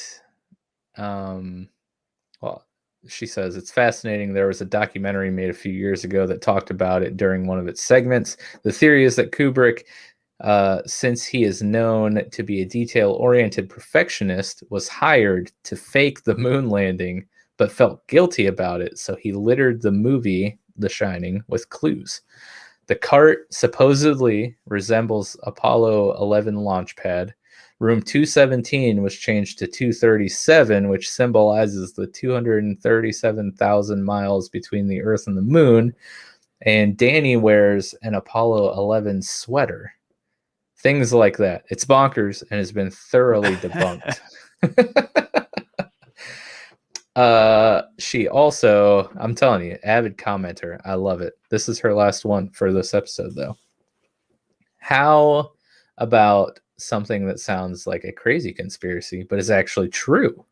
well, she says it's fascinating. There was a documentary made a few years ago that talked about it during one of its segments. The theory is that Kubrick, since he is known to be a detail-oriented perfectionist, was hired to fake the moon landing, but felt guilty about it. So he littered the movie The Shining with clues. The cart supposedly resembles Apollo 11 launch pad. Room 217 was changed to 237, which symbolizes the 237,000 miles between the Earth and the moon. And Danny wears an Apollo 11 sweater. Things like that. It's bonkers and has been thoroughly debunked. She also, I'm telling you, avid commenter. I love it. This is her last one for this episode, though. How about something that sounds like a crazy conspiracy, but is actually true?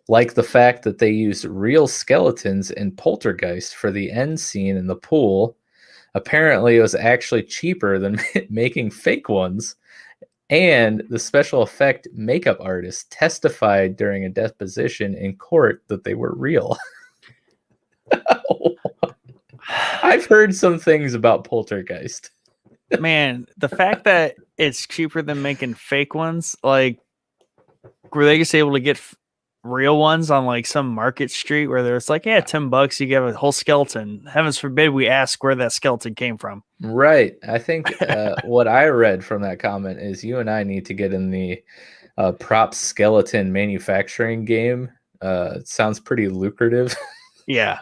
Like the fact that they used real skeletons in Poltergeist for the end scene in the pool. Apparently, it was actually cheaper than making fake ones. And the special effect makeup artist testified during a deposition in court that they were real. I've heard some things about Poltergeist. Man, the fact that it's cheaper than making fake ones, like, were they just able to get real ones on like some market street where there's like, yeah, $10, you get a whole skeleton. Heavens forbid we ask where that skeleton came from. Right. I think what I read from that comment is you and I need to get in the prop skeleton manufacturing game. It sounds pretty lucrative. Yeah.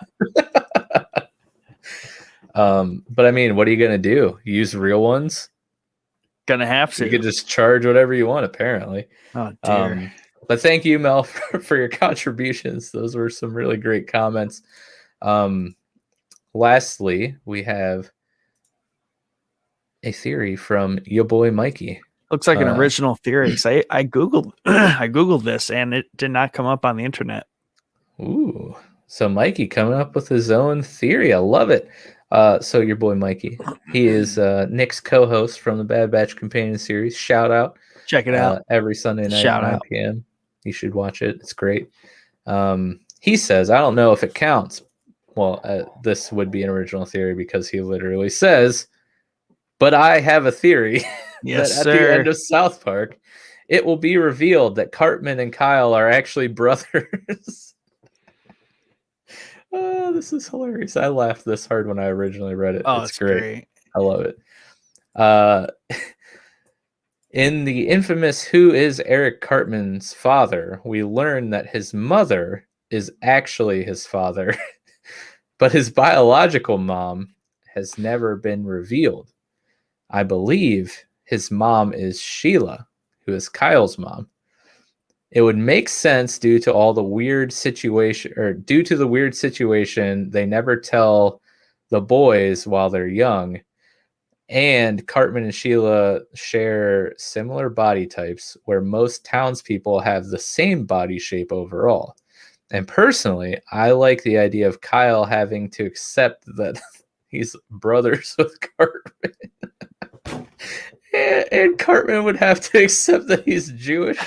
But I mean, what are you going to do? Use real ones? Gonna have to. You could just charge whatever you want, apparently. Oh, dear. But thank you, Mel, for your contributions. Those were some really great comments. Lastly, we have a theory from your boy Mikey. Looks like an original theory. I googled I googled this and it did not come up on the internet. Ooh, so Mikey coming up with his own theory. I love it. So your boy Mikey, he is Nick's co-host from the Bad Batch Companion series. Shout out! Check it out every Sunday night Shout at 9 out. p.m. You should watch it. It's great. He says, I don't know if it counts. Well, this would be an original theory because he literally says, but I have a theory Yes, that at sir. the end of South Park, it will be revealed that Cartman and Kyle are actually brothers. Oh, this is hilarious. I laughed this hard when I originally read it. Oh, it's great. I love it. In the infamous Who is Eric Cartman's Father, we learn that his mother is actually his father, but his biological mom has never been revealed. I believe his mom is Sheila, who is Kyle's mom. It would make sense due to the weird situation, they never tell the boys while they're young. And Cartman and Sheila share similar body types where most townspeople have the same body shape overall. And personally, I like the idea of Kyle having to accept that he's brothers with Cartman. And Cartman would have to accept that he's Jewish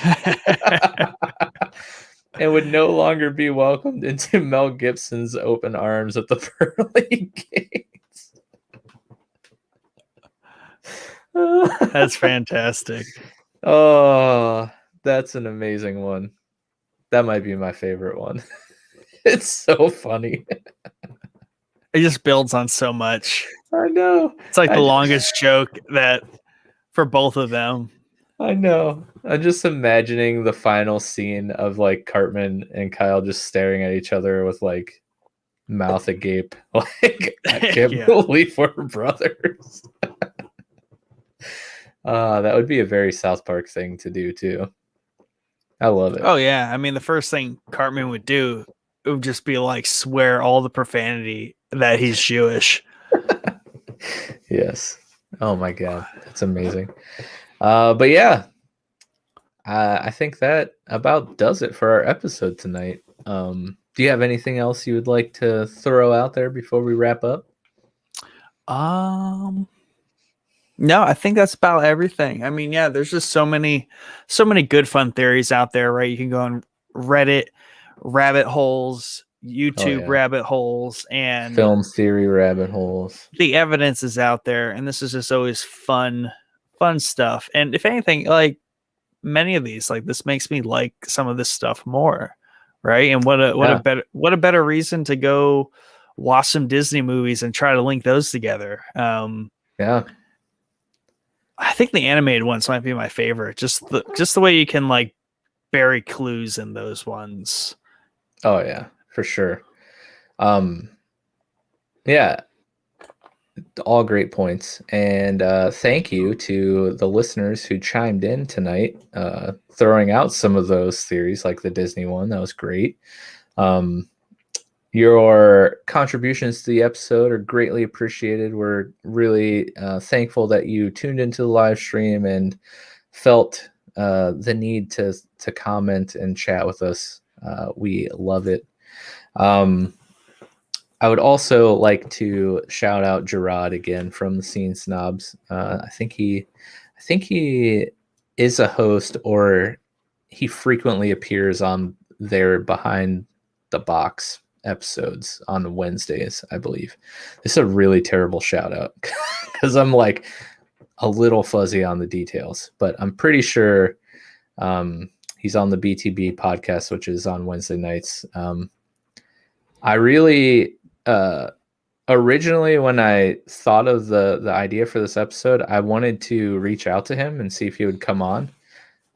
and would no longer be welcomed into Mel Gibson's open arms at the pearly gates. That's fantastic. Oh, that's an amazing one. That might be my favorite one. It's so funny. It just builds on so much. I know. It's like the longest joke that for both of them. I know. I'm just imagining the final scene of like Cartman and Kyle just staring at each other with like mouth agape. Like, I can't believe we're brothers. That would be a very South Park thing to do too. I love it. Oh yeah. I mean, the first thing Cartman would do, it would just be like swear all the profanity that he's Jewish. Yes. Oh my God. That's amazing. But yeah, I think that about does it for our episode tonight. Do you have anything else you would like to throw out there before we wrap up? No, I think that's about everything. I mean, yeah, there's just so many good fun theories out there, right? You can go on Reddit rabbit holes, YouTube rabbit holes, and film theory rabbit holes. The evidence is out there, and this is just always fun stuff. And if anything, like many of these, like this makes me like some of this stuff more, right? And what a better reason to go watch some Disney movies and try to link those together. Yeah. I think the animated ones might be my favorite. Just the way you can like bury clues in those ones. Oh yeah, for sure. Yeah, all great points. And thank you to the listeners who chimed in tonight, throwing out some of those theories, like the Disney one. That was great. Your contributions to the episode are greatly appreciated. We're really thankful that you tuned into the live stream and felt the need to comment and chat with us. We love it. I would also like to shout out Gerard again from the Scene Snobs. I think he is a host, or he frequently appears on their Behind the Box episodes on Wednesdays, I believe. This is a really terrible shout out because I'm like a little fuzzy on the details, but I'm pretty sure he's on the BTB podcast, which is on Wednesday nights. I really originally, when I thought of the idea for this episode, I wanted to reach out to him and see if he would come on,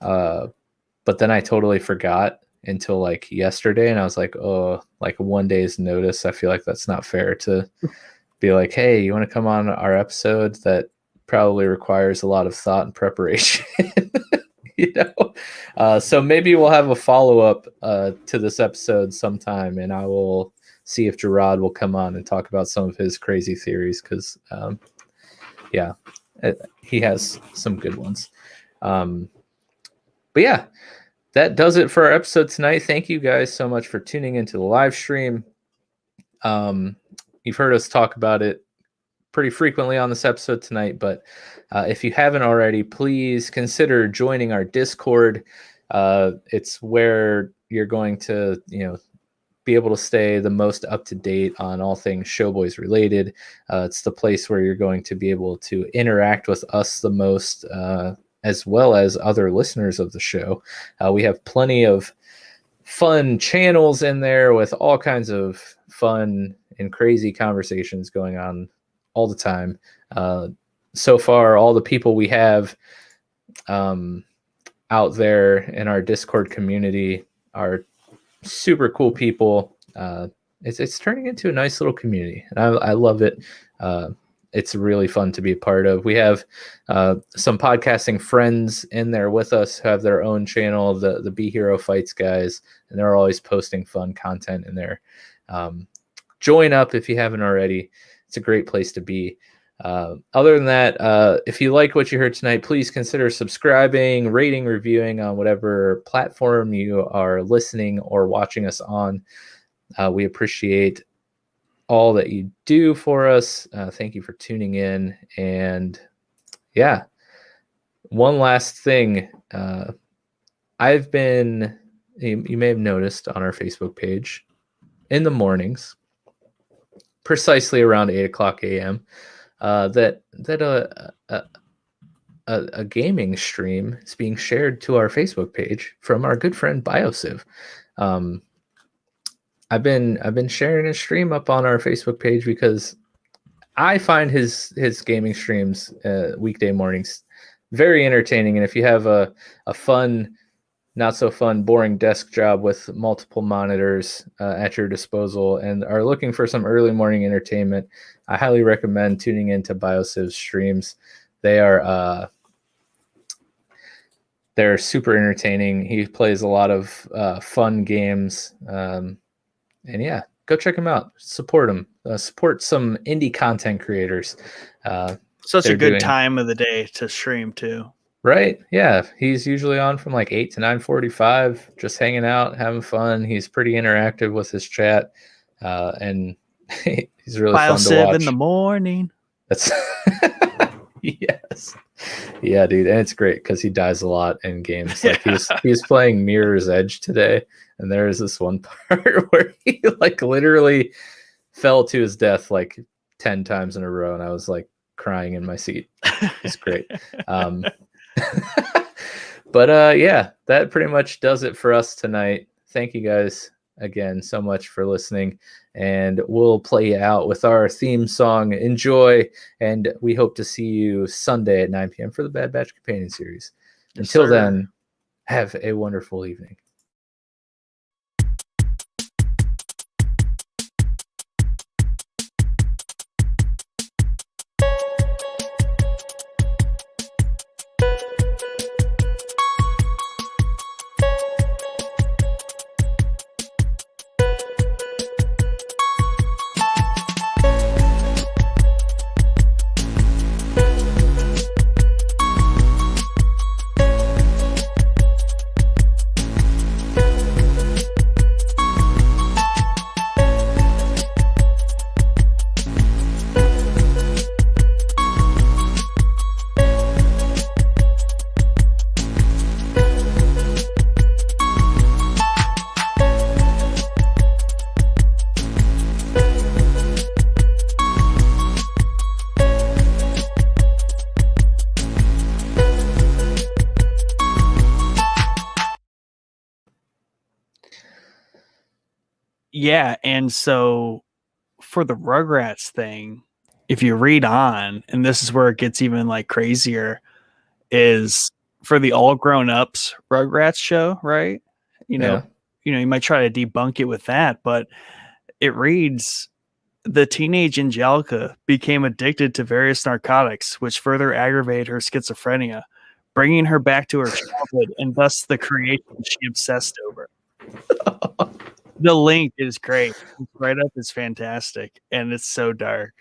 but then I totally forgot until like yesterday, and I was like, oh, like 1 day's notice. I feel like that's not fair to be like, hey, you want to come on our episode that probably requires a lot of thought and preparation. So maybe we'll have a follow-up to this episode sometime, and I will see if Gerard will come on and talk about some of his crazy theories, because he has some good ones. But yeah, that does it for our episode tonight. Thank you guys so much for tuning into the live stream. You've heard us talk about it pretty frequently on this episode tonight, but if you haven't already, please consider joining our Discord. It's where you're going to, be able to stay the most up to date on all things Showboys related. It's the place where you're going to be able to interact with us the most, as well as other listeners of the show. We have plenty of fun channels in there with all kinds of fun and crazy conversations going on all the time. So far, all the people we have out there in our Discord community are super cool people. It's turning into a nice little community, and I love it. It's really fun to be a part of. We have some podcasting friends in there with us who have their own channel, the Be Hero Fights guys, and they're always posting fun content in there. Join up if you haven't already. It's a great place to be. Other than that, if you like what you heard tonight, please consider subscribing, rating, reviewing on whatever platform you are listening or watching us on. We appreciate all that you do for us. Thank you for tuning in. And yeah, one last thing. You may have noticed on our Facebook page in the mornings, precisely around 8:00 a.m., that a gaming stream is being shared to our Facebook page from our good friend Biosiv. I've been sharing his stream up on our Facebook page because I find his gaming streams weekday mornings very entertaining. And if you have a fun, not so fun, boring desk job with multiple monitors at your disposal and are looking for some early morning entertainment, I highly recommend tuning into Biosiv's streams. They're super entertaining. He plays a lot of fun games. And yeah, go check him out. Support him. Support some indie content creators. Such a good time of the day to stream too. Right. Yeah. He's usually on from like 8 to 9:45, just hanging out, having fun. He's pretty interactive with his chat. And he's really fun to watch. In the morning. That's yes. Yeah, dude. And it's great because he dies a lot in games. Like he's playing Mirror's Edge today, and there is this one part where he like literally fell to his death like 10 times in a row, and I was like crying in my seat. It's great. But yeah, that pretty much does it for us tonight. Thank you guys again so much for listening, and we'll play you out with our theme song. Enjoy, and we hope to see you Sunday at 9 p.m. for the Bad Batch Companion Series. Until then, have a wonderful evening. Yeah, and so for the Rugrats thing, if you read on, and this is where it gets even like crazier, is for the all grown ups Rugrats show, right? You might try to debunk it with that, but it reads the teenage Angelica became addicted to various narcotics, which further aggravated her schizophrenia, bringing her back to her childhood and thus the creation she obsessed over. The link is great. Right up is fantastic, and it's so dark.